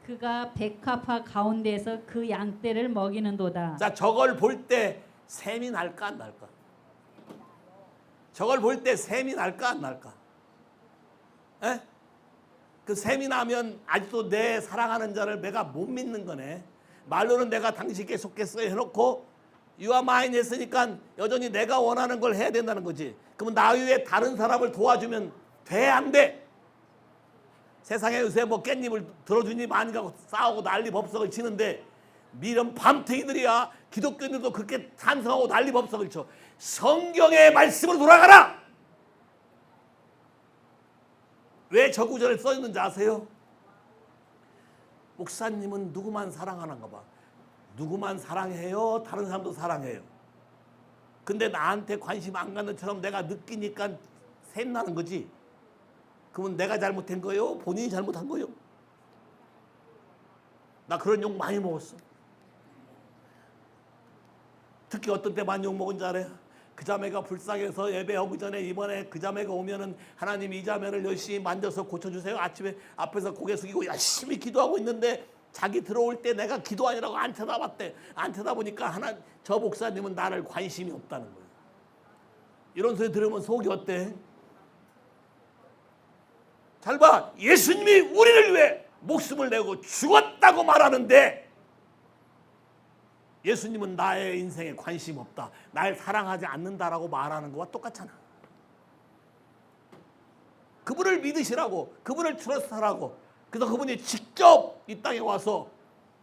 그가 백합화 가운데서 그 양떼를 먹이는도다. 자, 저걸 볼 때 샘이 날까 안 날까? 저걸 볼 때 샘이 날까 안 날까? 에? 그 샘이 나면 아직도 내 사랑하는 자를 내가 못 믿는 거네. 말로는 내가 당신께 속겠어요 해놓고 You are mine 했으니까 여전히 내가 원하는 걸 해야 된다는 거지. 그러면 나 위에 다른 사람을 도와주면 돼 안 돼? 세상에 요새 뭐 깻잎을 들어주니 많이 가고 싸우고 난리 법석을 치는데 미련 밤탱이들이야. 기독교인들도 그렇게 찬성하고 난리 법석을 쳐. 성경의 말씀으로 돌아가라. 왜 저 구절을 써 있는지 아세요? 목사님은 누구만 사랑하는가 봐. 누구만 사랑해요? 다른 사람도 사랑해요. 근데 나한테 관심 안 갖는 처럼 내가 느끼니까 샘나는 거지. 그러면 내가 잘못한 거예요? 본인이 잘못한 거예요? 나 그런 욕 많이 먹었어. 특히 어떤 때 많이 욕 먹은 줄 알아요? 그 자매가 불쌍해서 예배 오기 전에 이번에 그 자매가 오면은 하나님 이 자매를 열심히 만져서 고쳐주세요. 아침에 앞에서 고개 숙이고 열심히 기도하고 있는데 자기 들어올 때 내가 기도하느라고 안 쳐다봤대. 안 쳐다보니까 저 목사님은 나를 관심이 없다는 거예요. 이런 소리 들으면 속이 어때? 잘 봐. 예수님이 우리를 위해 목숨을 내고 죽었다고 말하는데 예수님은 나의 인생에 관심 없다, 날 사랑하지 않는다라고 말하는 것과 똑같잖아. 그분을 믿으시라고, 그분을 트러스트하라고. 그래서 그분이 직접 이 땅에 와서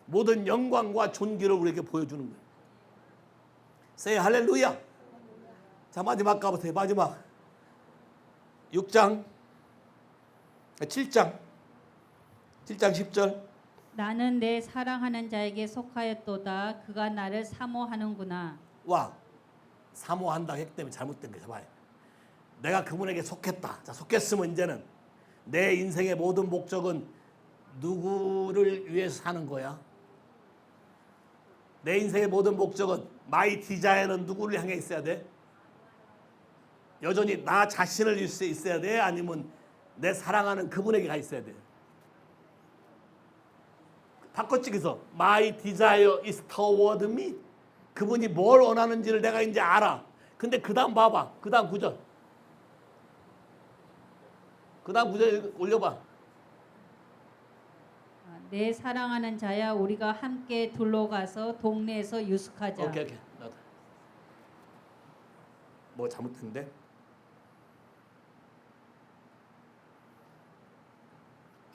모든 영광과 존귀를 우리에게 보여주는 거예요. say 할렐루야. 자, 마지막 가보세요. 마지막 7장 10절. 나는 내 사랑하는 자에게 속하였도다. 그가 나를 사모하는구나. 와, 사모한다 했기 때문에 잘못된 거죠. 봐요. 내가 그분에게 속했다. 자, 속했으면 이제는 내 인생의 모든 목적은 누구를 위해서 사는 거야? 내 인생의 모든 목적은 마이 디자이어는 누구를 향해 있어야 돼? 여전히 나 자신을 위해 있어야 돼? 아니면 내 사랑하는 그분에게 가 있어야 돼? 바꿔치기서 My desire is toward me. 그분이 뭘 원하는지를 내가 이제 알아. 근데 그 다음 봐봐. 그 다음 구절. 그 다음 구절 올려봐. 내 사랑하는 자야, 우리가 함께 둘러가서 동네에서 유숙하자. 오케이. 뭐 잘못했는데?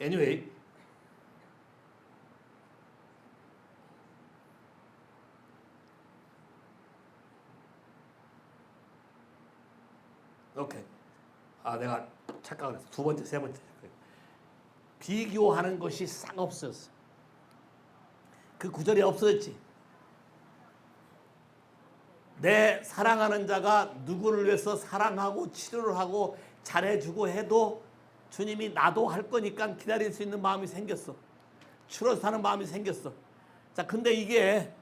Anyway, 오케이. 내가 착각을 했어. 두 번째, 세 번째. 비교하는 것이 싹 없어졌어. 그 구절이 없어졌지. 내 사랑하는 자가 누구를 위해서 사랑하고 치료를 하고 잘해주고 해도 주님이 나도 할 거니까 기다릴 수 있는 마음이 생겼어. 추러서 사는 마음이 생겼어. 자, 근데 이게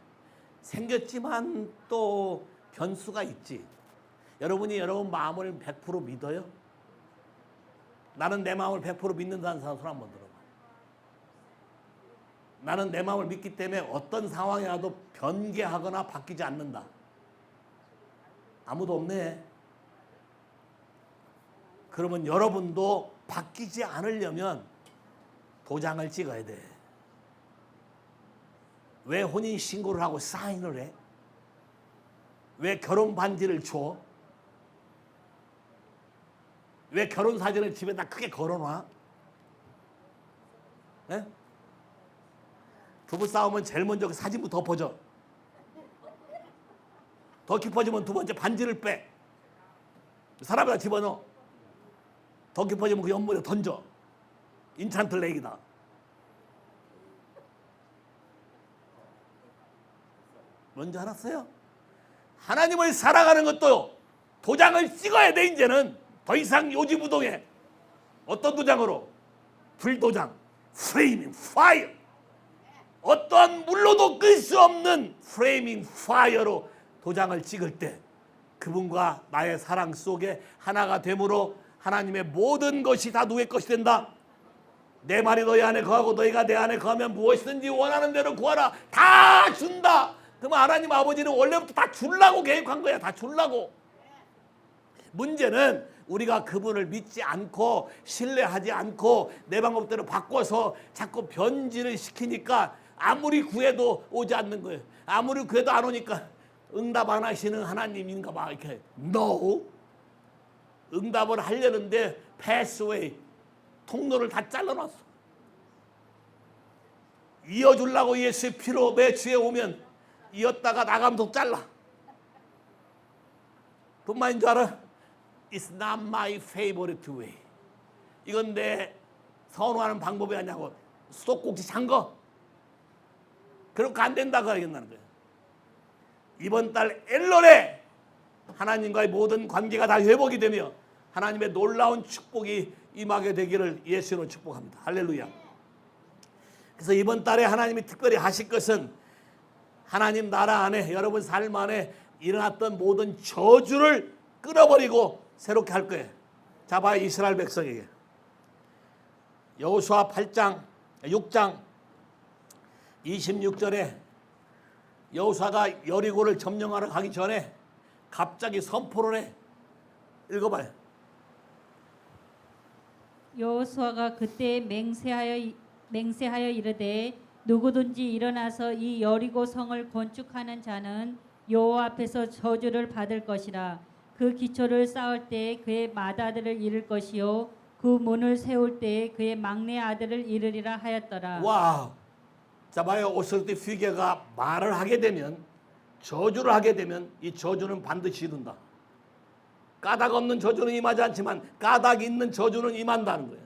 생겼지만 또 변수가 있지. 여러분이 여러분 마음을 100% 믿어요? 나는 내 마음을 100% 믿는다는 사람 손 한번 들어봐. 나는 내 마음을 믿기 때문에 어떤 상황이 와도 변개하거나 바뀌지 않는다. 아무도 없네. 그러면 여러분도 바뀌지 않으려면 도장을 찍어야 돼. 왜 혼인신고를 하고 사인을 해? 왜 결혼 반지를 줘? 왜 결혼 사진을 집에다 크게 걸어놔? 네? 부부 싸우면 제일 먼저 그 사진부터 덮어줘. 더 깊어지면 두 번째 반지를 빼. 사람에다 집어넣어. 더 깊어지면 그 연못에 던져. 인찬트 레이기다. 뭔지 알았어요? 하나님을 사랑하는 것도 도장을 찍어야 돼. 이제는 더 이상 요지부동해. 어떤 도장으로? 불도장, flaming fire. 어떠한 물로도 끌 수 없는 flaming fire로 도장을 찍을 때 그분과 나의 사랑 속에 하나가 되므로 하나님의 모든 것이 다 누구의 것이 된다. 내 말이 너희 안에 거하고 너희가 내 안에 거하면 무엇이든지 원하는 대로 구하라. 다 준다. 그러면 하나님 아버지는 원래부터 다 주려고 계획한 거야. 다 주려고. 문제는 우리가 그분을 믿지 않고 신뢰하지 않고 내 방법대로 바꿔서 자꾸 변질을 시키니까 아무리 구해도 오지 않는 거예요. 아무리 구해도 안 오니까 응답 안 하시는 하나님인가 봐. 이렇게 No. 응답을 하려는데 패스웨이 통로를 다 잘라놨어. 이어주려고 예수의 피로 내 주에 오면 이었다가 나가면 또 잘라. 뭔 말인 줄 알아? It's not my favorite way. 이건 내 선호하는 방법이 아니냐고 수도꼭지 잠궈. 그렇게 안 된다고 하겠다는 거예요. 이번 달 엘런에 하나님과의 모든 관계가 다 회복이 되며 하나님의 놀라운 축복이 임하게 되기를 예수로 축복합니다. 할렐루야. 그래서 이번 달에 하나님이 특별히 하실 것은 하나님 나라 안에 여러분 삶 안에 일어났던 모든 저주를 끊어버리고 새롭게 할 거예요. 자, 봐요. 이스라엘 백성에게 여호수아 6장 26절에 여호수아가 여리고를 점령하러 가기 전에 갑자기 선포를 해. 읽어봐요. 여호수아가 그때 맹세하여 이르되 누구든지 일어나서 이 여리고 성을 건축하는 자는 여호와 앞에서 저주를 받을 것이라. 그 기초를 쌓을 때 그의 맏아들을 잃을 것이요 그 문을 세울 때 그의 막내 아들을 잃으리라 하였더라. 와, 자 봐요. 오슬티 휘게가 말을 하게 되면, 저주를 하게 되면 이 저주는 반드시 이룬다. 까닭 없는 저주는 임하지 않지만 까닭 있는 저주는 임한다는 거예요.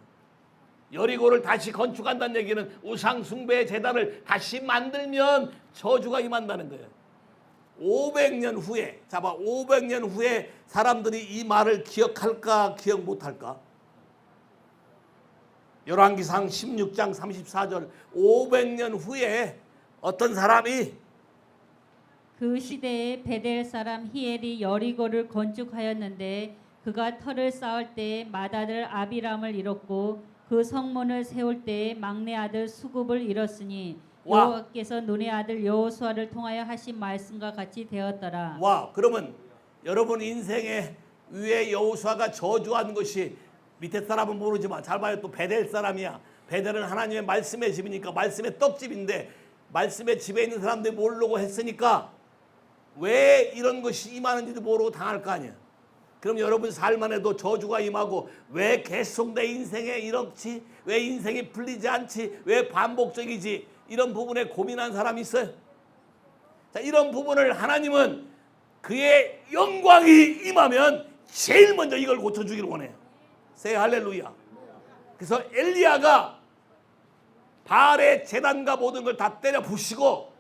여리고를 다시 건축한다는 얘기는 우상 숭배의 제단을 다시 만들면 저주가 임한다는 거예요. 500년 후에, 자 봐, 500년 후에 사람들이 이 말을 기억할까 기억 못할까? 열왕기상 16장 34절 500년 후에 어떤 사람이 그 시대에 베델 사람 히엘이 여리고를 건축하였는데 그가 터를 쌓을 때 맏아들 아비람을 잃었고 그 성문을 세울 때 막내 아들 수굽을 잃었으니 와. 여호와께서 눈의 아들 여호수아를 통하여 하신 말씀과 같이 되었더라. 와, 그러면 여러분 인생에 위에 여호수아가 저주한 것이 밑에 사람은 모르지만 잘 봐요. 또 베델 사람이야. 베델은 하나님의 말씀의 집이니까 말씀의 떡집인데 말씀의 집에 있는 사람들이 모르고 했으니까 왜 이런 것이 임하는지도 모르고 당할 거 아니야. 그럼 여러분 삶 안에도 저주가 임하고 왜 계속 내 인생에 이렇지? 왜 인생이 풀리지 않지? 왜 반복적이지? 이런 부분에 고민한 사람이 있어요. 자, 이런 부분을 하나님은 그의 영광이 임하면 제일 먼저 이걸 고쳐주기를 원해요. 세 할렐루야. 그래서 엘리야가 바알의 제단과 모든 걸 다 때려 부시고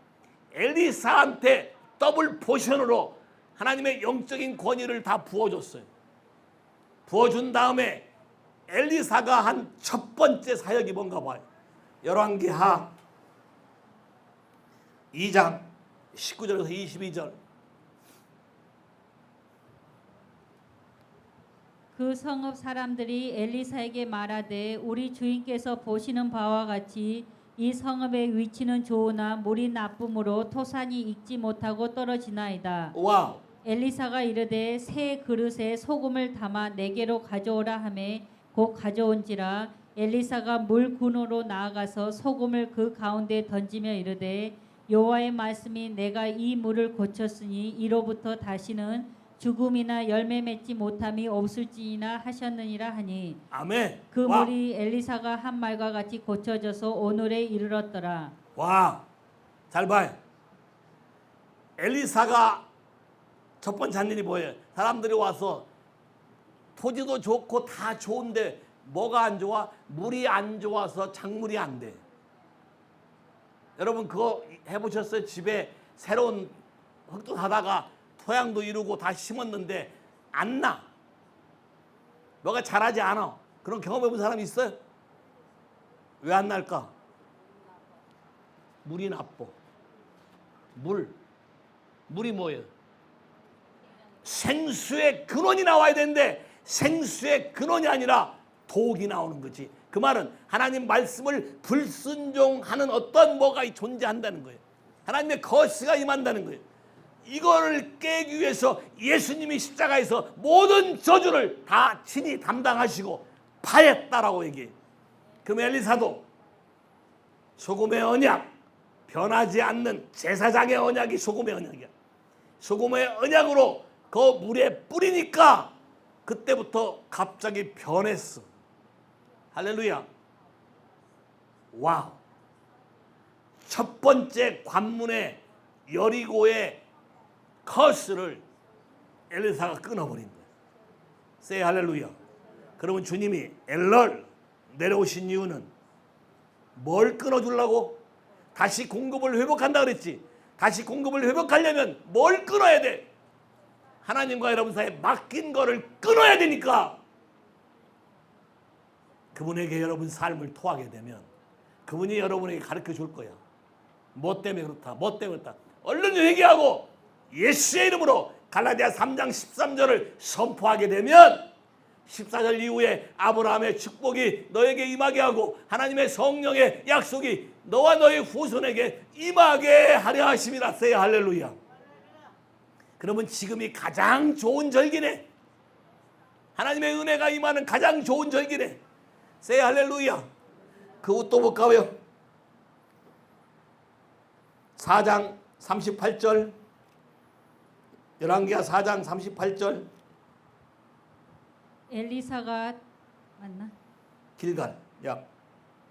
엘리사한테 더블 포션으로 하나님의 영적인 권위를 다 부어줬어요. 부어준 다음에 엘리사가 한 첫 번째 사역이 뭔가 봐요. 열왕기하 2장 19절에서 22절. 그 성읍 사람들이 엘리사에게 말하되 우리 주인께서 보시는 바와 같이 이 성읍의 위치는 좋으나 물이 나쁨으로 토산이 익지 못하고 떨어지나이다. 와우. 엘리사가 이르되 새 그릇에 소금을 담아 내게로 가져오라 하매 곧 가져온지라. 엘리사가 물 군으로 나아가서 소금을 그 가운데 던지며 이르되 여호와의 말씀이 내가 이 물을 고쳤으니 이로부터 다시는 죽음이나 열매 맺지 못함이 없을지니라 하셨느니라 하니 아멘. 그 와. 물이 엘리사가 한 말과 같이 고쳐져서 오늘에 이르렀더라. 와, 잘 봐요. 엘리사가 첫 번째 한 일이 뭐예요? 사람들이 와서 토지도 좋고 다 좋은데 뭐가 안 좋아? 물이 안 좋아서 작물이 안 돼. 여러분 그거 해보셨어요? 집에 새로운 흙도 사다가 토양도 이루고 다 심었는데 안 나. 뭐가 자라지 않아. 그런 경험해본 사람이 있어요? 왜 안 날까? 물이 나빠. 물이 뭐예요? 생수의 근원이 나와야 되는데 생수의 근원이 아니라 독이 나오는 거지. 그 말은 하나님 말씀을 불순종하는 어떤 뭐가 존재한다는 거예요. 하나님의 거시가 임한다는 거예요. 이거를 깨기 위해서 예수님이 십자가에서 모든 저주를 다 친히 담당하시고 파했다라고 얘기해요. 그럼 엘리사도 소금의 언약, 변하지 않는 제사장의 언약이 소금의 언약이야. 소금의 언약으로 그 물에 뿌리니까 그때부터 갑자기 변했어. 할렐루야. 와우. 첫 번째 관문의 여리고의 커스를 엘리사가 끊어버린 거예요. say 할렐루야. 그러면 주님이 엘럴 내려오신 이유는 뭘 끊어주려고? 다시 공급을 회복한다 그랬지. 다시 공급을 회복하려면 뭘 끊어야 돼? 하나님과 여러분 사이에 맡긴 거를 끊어야 되니까 그분에게 여러분 삶을 토하게 되면 그분이 여러분에게 가르쳐 줄 거야. 뭐 때문에 그렇다. 뭐 때문에 그렇다. 얼른 회개하고 예수의 이름으로 갈라디아 3장 13절을 선포하게 되면 14절 이후에 아브라함의 축복이 너에게 임하게 하고 하나님의 성령의 약속이 너와 너의 후손에게 임하게 하려 하심이라. 세요 할렐루야. 그러면 지금이 가장 좋은 절기네. 하나님의 은혜가 임하는 가장 좋은 절기네. 세요 할렐루야. 그거 또 볼까요? 4장 38절, 열왕기하 4장 38절. 엘리사가 맞나? 길갈. 야.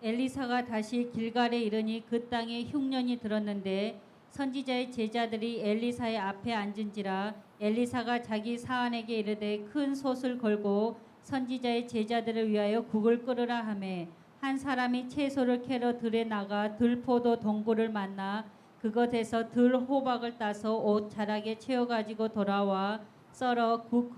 엘리사가 다시 길갈에 이르니 그 땅에 흉년이 들었는데 선지자의 제자들이 엘리사의 앞에 앉은지라. 엘리사가 자기 사안에게 이르되 큰 솥을 걸고 선지자의 제자들을 위하여 국을 끓으라 하매 한 사람이 채소를 캐러 들에 나가 들포도 동굴을 만나 그것에서 들 호박을 따서 옷 자락에 채워 가지고 돌아와 썰어 국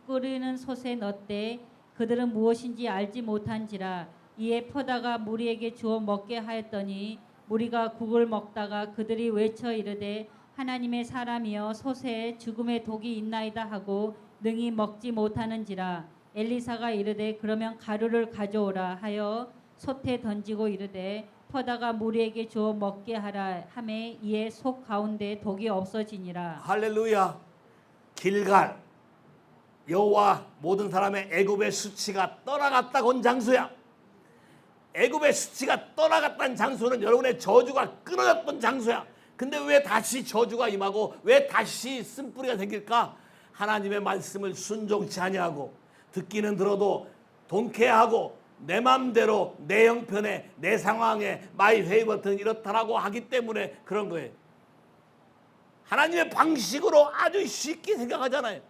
끓이는 솥에 넣되 그들은 무엇인지 알지 못한지라. 이에 퍼다가 무리에게 주어 먹게 하였더니 무리가 국을 먹다가 그들이 외쳐 이르되 하나님의 사람이여 솥에 죽음의 독이 있나이다 하고 능히 먹지 못하는지라. 엘리사가 이르되 그러면 가루를 가져오라 하여 솥에 던지고 이르되 퍼다가 무리에게 주어 먹게 하라 하매 이에 속 가운데 독이 없어지니라. 할렐루야. 길갈. 여호와 모든 사람의 애굽의 수치가 떠나갔다 온 장소야. 애굽의 수치가 떠나갔다는 장소는 여러분의 저주가 끊어졌던 장소야. 근데 왜 다시 저주가 임하고 왜 다시 쓴뿌리가 생길까? 하나님의 말씀을 순종치 아니하고 듣기는 들어도 돈케하고 내 맘대로 내 형편에 내 상황에 마이 페이버튼 이렇다라고 하기 때문에 그런 거예요. 하나님의 방식으로 아주 쉽게 생각하잖아요.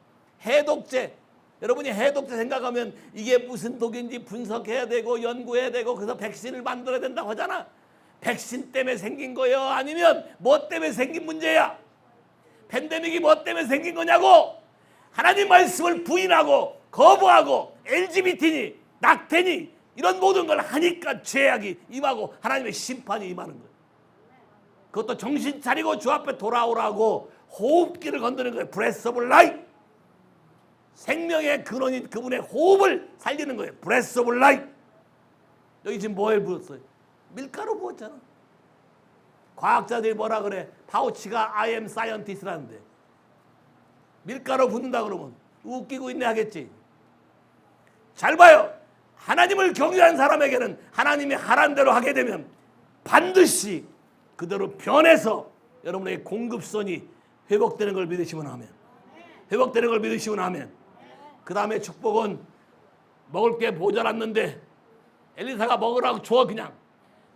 해독제. 여러분이 해독제 생각하면 이게 무슨 독인지 분석해야 되고 연구해야 되고 그래서 백신을 만들어야 된다고 하잖아. 백신 때문에 생긴 거예요? 아니면 뭐 때문에 생긴 문제야? 팬데믹이 뭐 때문에 생긴 거냐고? 하나님 말씀을 부인하고 거부하고 LGBT니 낙태니 이런 모든 걸 하니까 죄악이 임하고 하나님의 심판이 임하는 거예요. 그것도 정신 차리고 주 앞에 돌아오라고 호흡기를 건드는 거예요. Breath of life. 생명의 근원인 그분의 호흡을 살리는 거예요. Breath of life. 여기 지금 뭐에 부었어요? 밀가루 부었잖아. 과학자들이 뭐라 그래? 파우치가 I am scientist라는데 밀가루 붓는다 그러면 웃기고 있네 하겠지. 잘 봐요. 하나님을 경외하는 사람에게는 하나님이 하라는 대로 하게 되면 반드시 그대로 변해서 여러분의 공급선이 회복되는 걸 믿으시면 아멘. 회복되는 걸 믿으시면 아멘. 그 다음에 축복은 먹을 게 모자랐는데 엘리사가 먹으라고 줘. 그냥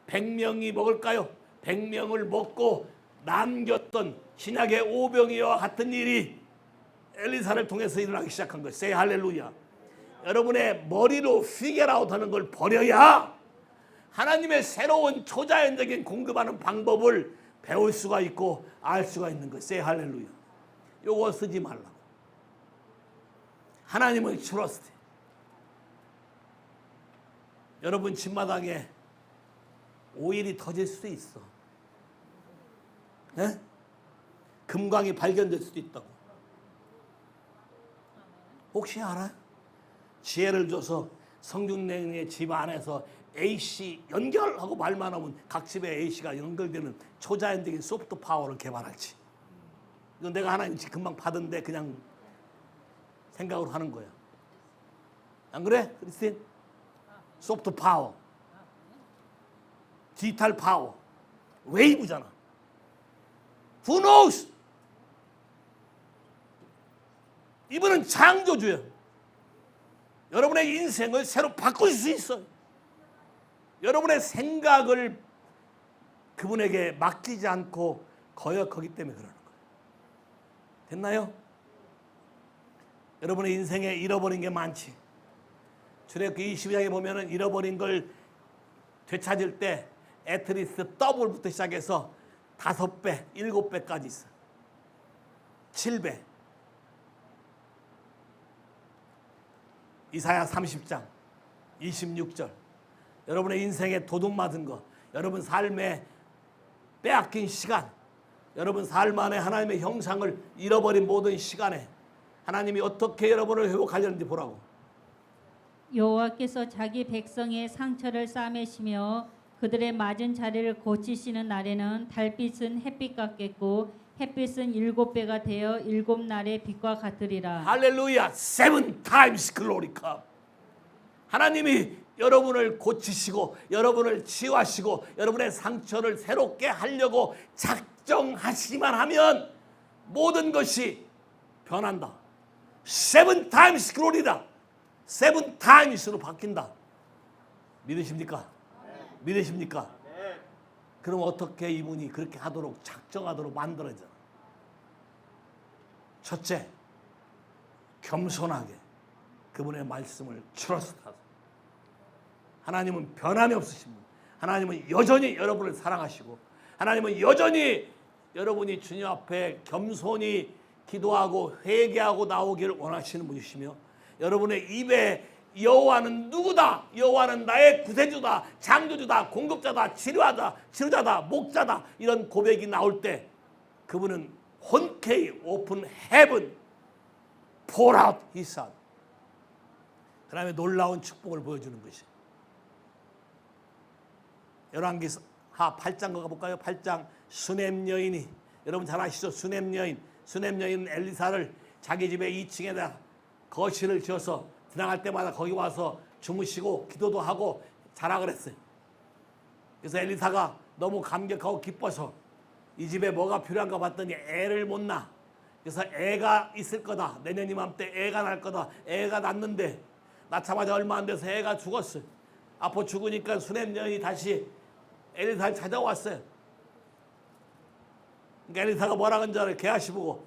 100명이 먹을까요? 100명을 먹고 남겼던 신약의 오병이와 같은 일이 엘리사를 통해서 일어나기 시작한 거예요. Say 할렐루야. 여러분의 머리로 figure out 하는 걸 버려야 하나님의 새로운 초자연적인 공급하는 방법을 배울 수가 있고 알 수가 있는 거예요. Say 할렐루야. 요거 쓰지 말라고. 하나님의 트러스트. 여러분 집마당에 오일이 터질 수도 있어. 네? 금광이 발견될 수도 있다고. 혹시 알아요? 지혜를 줘서 성중랭이의 집 안에서 AC 연결하고 말만 하면 각 집에 AC가 연결되는 초자연적인 소프트 파워를 개발할지. 이건 내가 하나님 금방 받은데 그냥 생각으로 하는 거야. 안 그래, 크리스틴? 소프트 파워, 디지털 파워, 웨이브잖아. Who knows? 이분은 창조주야. 여러분의 인생을 새로 바꿀 수 있어요. 여러분의 생각을 그분에게 맡기지 않고 거역하기 때문에 그러는 거예요. 됐나요? 여러분의 인생에 잃어버린 게 많지. 출애굽기 22장에 보면은 잃어버린 걸 되찾을 때 애트리스 더블부터 시작해서 5배, 7배까지 있어. 7배. 이사야 30장 26절 여러분의 인생에 도둑맞은 거, 여러분 삶에 빼앗긴 시간, 여러분 삶 안에 하나님의 형상을 잃어버린 모든 시간에 하나님이 어떻게 여러분을 회복하려는지 보라고. 여호와께서 자기 백성의 상처를 싸매시며 그들의 맞은 자리를 고치시는 날에는 달빛은 햇빛 같겠고 햇빛은 7배가 되어 7날의 빛과 같으리라. 할렐루야. 7 times glory come. 하나님이 여러분을 고치시고 여러분을 치유하시고 여러분의 상처를 새롭게 하려고 작정하시기만 하면 모든 것이 변한다. 7 times glory다. 7 times로 바뀐다. 믿으십니까? 믿으십니까? 그럼 어떻게 이분이 그렇게 하도록 작정하도록 만들어져? 첫째, 겸손하게 그분의 말씀을 트러스트하세요. 하나님은 변함이 없으신 분. 하나님은 여전히 여러분을 사랑하시고 하나님은 여전히 여러분이 주님 앞에 겸손히 기도하고 회개하고 나오기를 원하시는 분이시며 여러분의 입에 여호와는 누구다? 여호와는 나의 구세주다, 창조주다, 공급자다, 치료자다, 목자다 이런 고백이 나올 때 그분은 흔쾌히 오픈 헤븐 pour out his son. 그 다음에 놀라운 축복을 보여주는 것이 열왕기하 8장 가볼까요? 8장 수넴 여인이 여러분 잘 아시죠? 수넴 여인은 엘리사를 자기 집에 2층에다 거실을 지어서 지나갈 때마다 거기 와서 주무시고 기도도 하고 자라 그랬어요. 그래서 엘리사가 너무 감격하고 기뻐서 이 집에 뭐가 필요한가 봤더니 애를 못 낳아. 그래서 애가 있을 거다. 내년 이맘때 애가 날 거다. 애가 낳는데 낳자마자 얼마 안 돼서 애가 죽었어요. 아파 죽으니까 수넴 여인이 다시 엘리사를 찾아왔어요. 그러니까 엘리사가 뭐라 그런 줄 알아요? 개아시 보고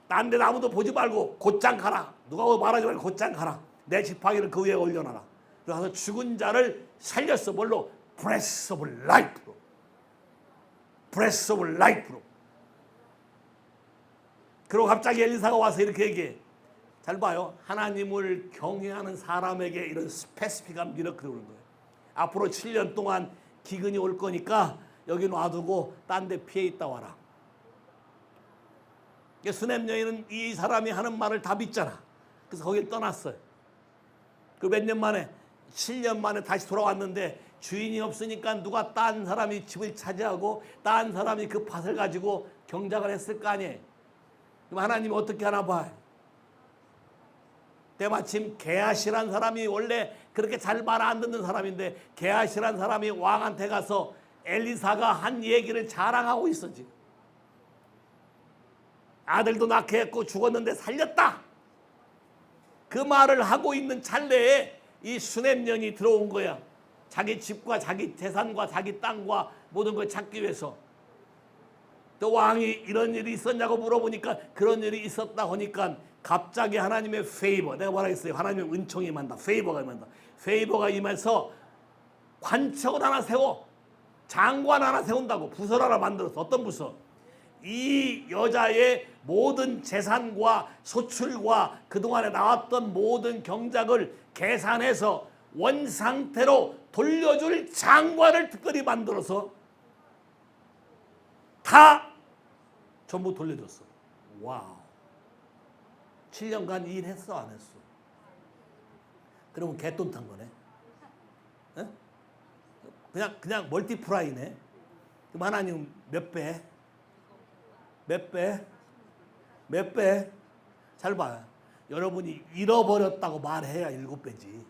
딴 데는 아무도 보지 말고 곧장 가라. 누가 말하지 말고 곧장 가라. 내 지팡이를 그 위에 올려놔라. 그래서 죽은 자를 살렸어. 뭘로? Breath of life로. Breath of life로. 그리고 갑자기 엘리사가 와서 이렇게 얘기해. 잘 봐요. 하나님을 경외하는 사람에게 이런 스페시픽한 미러클이 오는 거예요. 앞으로 7년 동안 기근이 올 거니까 여기 놔두고 딴 데 피해 있다 와라. 수넴 여인은 이 사람이 하는 말을 다 믿잖아. 그래서 거길 떠났어요. 그 몇 년 만에 7년 만에 다시 돌아왔는데 주인이 없으니까 누가 딴 사람이 집을 차지하고 딴 사람이 그 밭을 가지고 경작을 했을 거 아니에요. 그럼 하나님이 어떻게 하나 봐요. 때마침 게하시란 사람이 원래 그렇게 잘 말 안 듣는 사람인데 게하시란 사람이 왕한테 가서 엘리사가 한 얘기를 자랑하고 있어 지금. 아들도 낳게 했고 죽었는데 살렸다. 그 말을 하고 있는 찰나에 이 수넴 여인이 들어온 거야. 자기 집과 자기 재산과 자기 땅과 모든 걸 찾기 위해서. 또 왕이 이런 일이 있었냐고 물어보니까 그런 일이 있었다 하니까 갑자기 하나님의 페이버, 내가 뭐라 했어요? 하나님의 은총이 임한다. 페이버가 임한다. 페이버가 임해서 관청을 하나 세워. 장관 하나 세운다고. 부서를 하나 만들었어. 어떤 부서? 이 여자의 모든 재산과 소출과 그동안에 나왔던 모든 경작을 계산해서 원상태로 돌려줄 장관을 특별히 만들어서 다 전부 돌려줬어. 와우. 7년간 일했어 안 했어? 그러면 개돈 탄 거네. 에? 그냥 멀티플라이네. 그럼 하나님 몇 배? 몇 배? 몇 배? 잘 봐요. 여러분이 잃어버렸다고 말해야 7배지.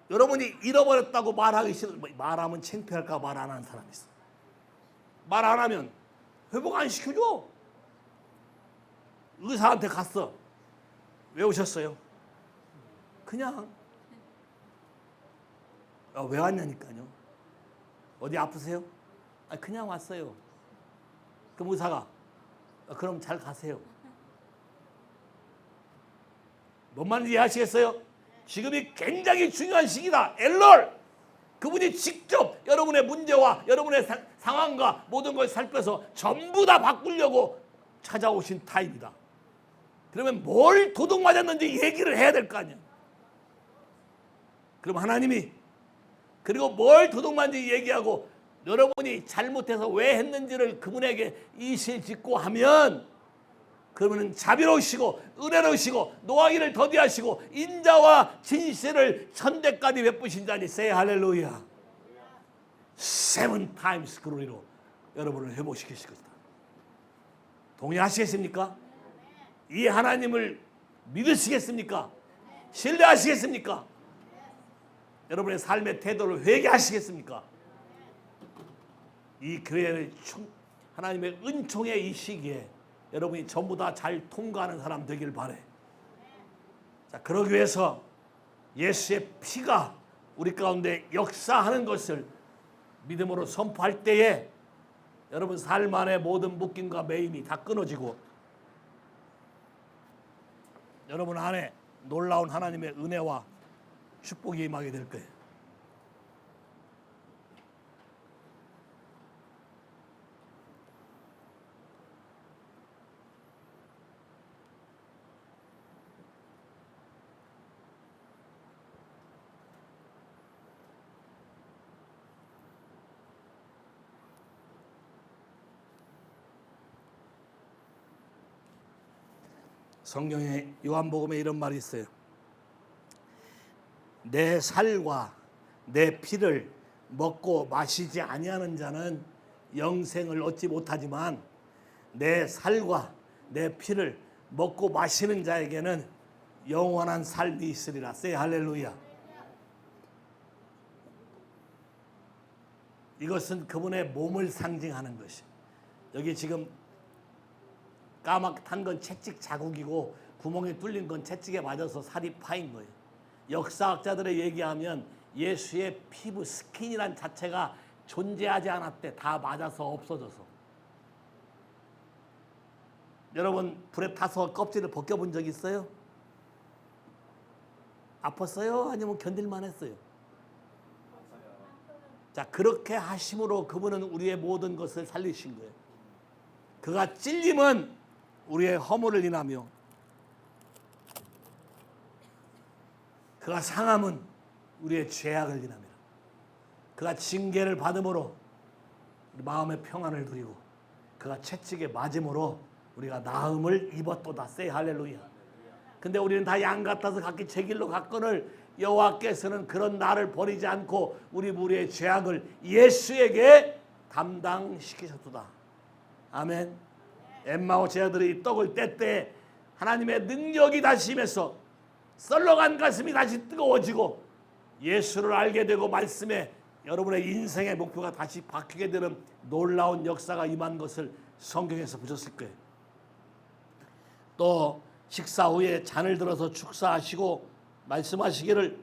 여러분이 잃어버렸다고 말하기 싫어. 말하면 창피할까 말 안 하는 사람이 있어. 말 안 하면 회복 안 시켜줘. 의사한테 갔어. 왜 오셨어요? 그냥. 왜 왔냐니까요. 어디 아프세요? 그냥 왔어요. 그럼 의사가 그럼 잘 가세요. 뭔 말인지 이해하시겠어요? 지금이 굉장히 중요한 시기다. 엘럴. 그분이 직접 여러분의 문제와 여러분의 상황과 모든 걸 살펴서 전부 다 바꾸려고 찾아오신 타입이다. 그러면 뭘 도둑 맞았는지 얘기를 해야 될 거 아니야. 그럼 하나님이 그리고 뭘 도둑만지 얘기하고 여러분이 잘못해서 왜 했는지를 그분에게 이실직고 하면 그러면 자비로우시고 은혜로우시고 노하기를 더디하시고 인자와 진실을 천대까지 베푸신 자니 say 할렐루야. 7 times glory로 여러분을 회복시키실 것이다. 동의하시겠습니까? 이 하나님을 믿으시겠습니까? 신뢰하시겠습니까? 여러분의 삶의 태도를 회개하시겠습니까? 이 교회를 하나님의 은총의 이 시기에 여러분이 전부 다 잘 통과하는 사람 되길 바래. 자, 그러기 위해서 예수의 피가 우리 가운데 역사하는 것을 믿음으로 선포할 때에 여러분 삶 안에 모든 묶임과 매임이 다 끊어지고 여러분 안에 놀라운 하나님의 은혜와 축복이 임하게 될 거예요. 성경에 요한복음에 이런 말이 있어요. 내 살과 내 피를 먹고 마시지 아니하는 자는 영생을 얻지 못하지만 내 살과 내 피를 먹고 마시는 자에게는 영원한 삶이 있으리라. say 할렐루야. 이것은 그분의 몸을 상징하는 것이. 여기 지금 까맣게 탄 건 채찍 자국이고 구멍에 뚫린 건 채찍에 맞아서 살이 파인 거예요. 역사학자들의 얘기하면 예수의 피부 스킨이란 자체가 존재하지 않았대. 다 맞아서 없어져서. 여러분 불에 타서 껍질을 벗겨본 적 있어요? 아팠어요? 아니면 견딜만 했어요? 자, 그렇게 하심으로 그분은 우리의 모든 것을 살리신 거예요. 그가 찔림은 우리의 허물을 인하며 그가 상함은 우리의 죄악을 인하며 그가 징계를 받음으로 우리 마음의 평안을 누리고 그가 채찍에 맞음으로 우리가 나음을 입었도다. say 할렐루야. 근데 우리는 다 양 같아서 각기 제 길로 갔거늘 여호와께서는 그런 나를 버리지 않고 우리의 죄악을 예수에게 담당시키셨도다. 아멘. 엠마오 제자들이 떡을 뗄 하나님의 능력이 다시 임해서 썰러간 가슴이 다시 뜨거워지고 예수를 알게 되고 말씀에 여러분의 인생의 목표가 다시 바뀌게 되는 놀라운 역사가 임한 것을 성경에서 보셨을 거예요. 또 식사 후에 잔을 들어서 축사하시고 말씀하시기를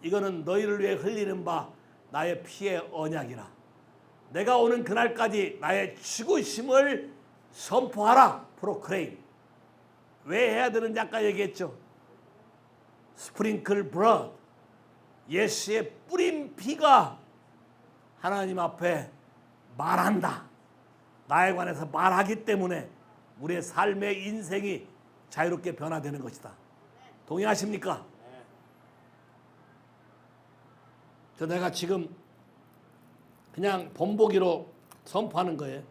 이거는 너희를 위해 흘리는 바 나의 피의 언약이라. 내가 오는 그날까지 나의 죽으심을 선포하라. 프로크레임. 왜 해야 되는지 아까 얘기했죠. 스프링클 브러드. 예수의 뿌린 피가 하나님 앞에 말한다. 나에 관해서 말하기 때문에 우리의 삶의 인생이 자유롭게 변화되는 것이다. 동의하십니까? 저 내가 지금 그냥 본보기로 선포하는 거예요.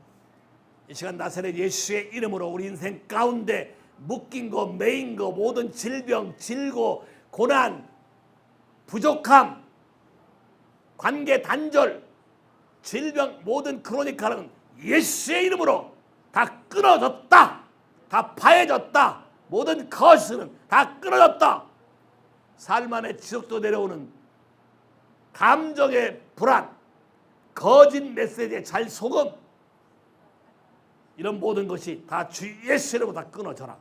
이 시간 나사렛 예수의 이름으로 우리 인생 가운데 묶인 거, 매인 거, 모든 질병, 질고, 고난, 부족함, 관계 단절, 질병, 모든 크로니카는 예수의 이름으로 다 끊어졌다. 다 파해졌다. 모든 커스는 다 끊어졌다. 삶 안에 지속도 내려오는 감정의 불안, 거짓 메시지의 잘 속음, 이런 모든 것이 다 주 예수 이름으로 다 끊어져라.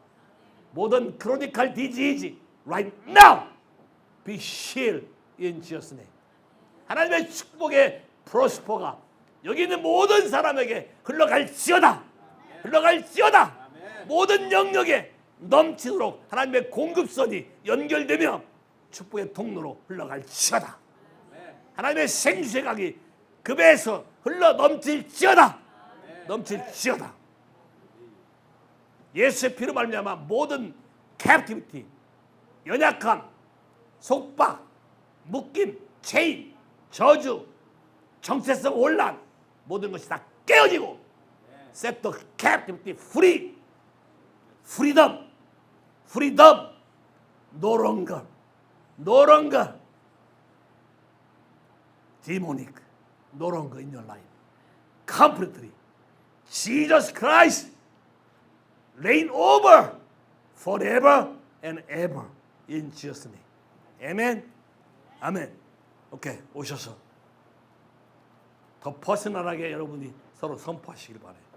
모든 크로니컬 디지즈 right now be healed in Jesus name. 하나님의 축복의 프로스퍼가 여기 있는 모든 사람에게 흘러갈지어다. 흘러갈지어다. 모든 영역에 넘치도록 하나님의 공급선이 연결되며 축복의 통로로 흘러갈지어다. 하나님의 생수의 그 배에서 흘러 넘칠지어다. 넘칠지어다. 예수의 피로 말미암아 모든 captivity, 연약함, 속박, 묶임, 체인, 저주, 정체성 혼란 모든 것이 다 깨어지고 set the captivity free. freedom, freedom, no longer, no longer demonic, no longer in your life. Completely, Jesus Christ reign over forever and ever in Jesus' name. Amen. 아멘. 오케이, 오셔서 더 퍼스널하게 여러분이 서로 선포하시길 바라요.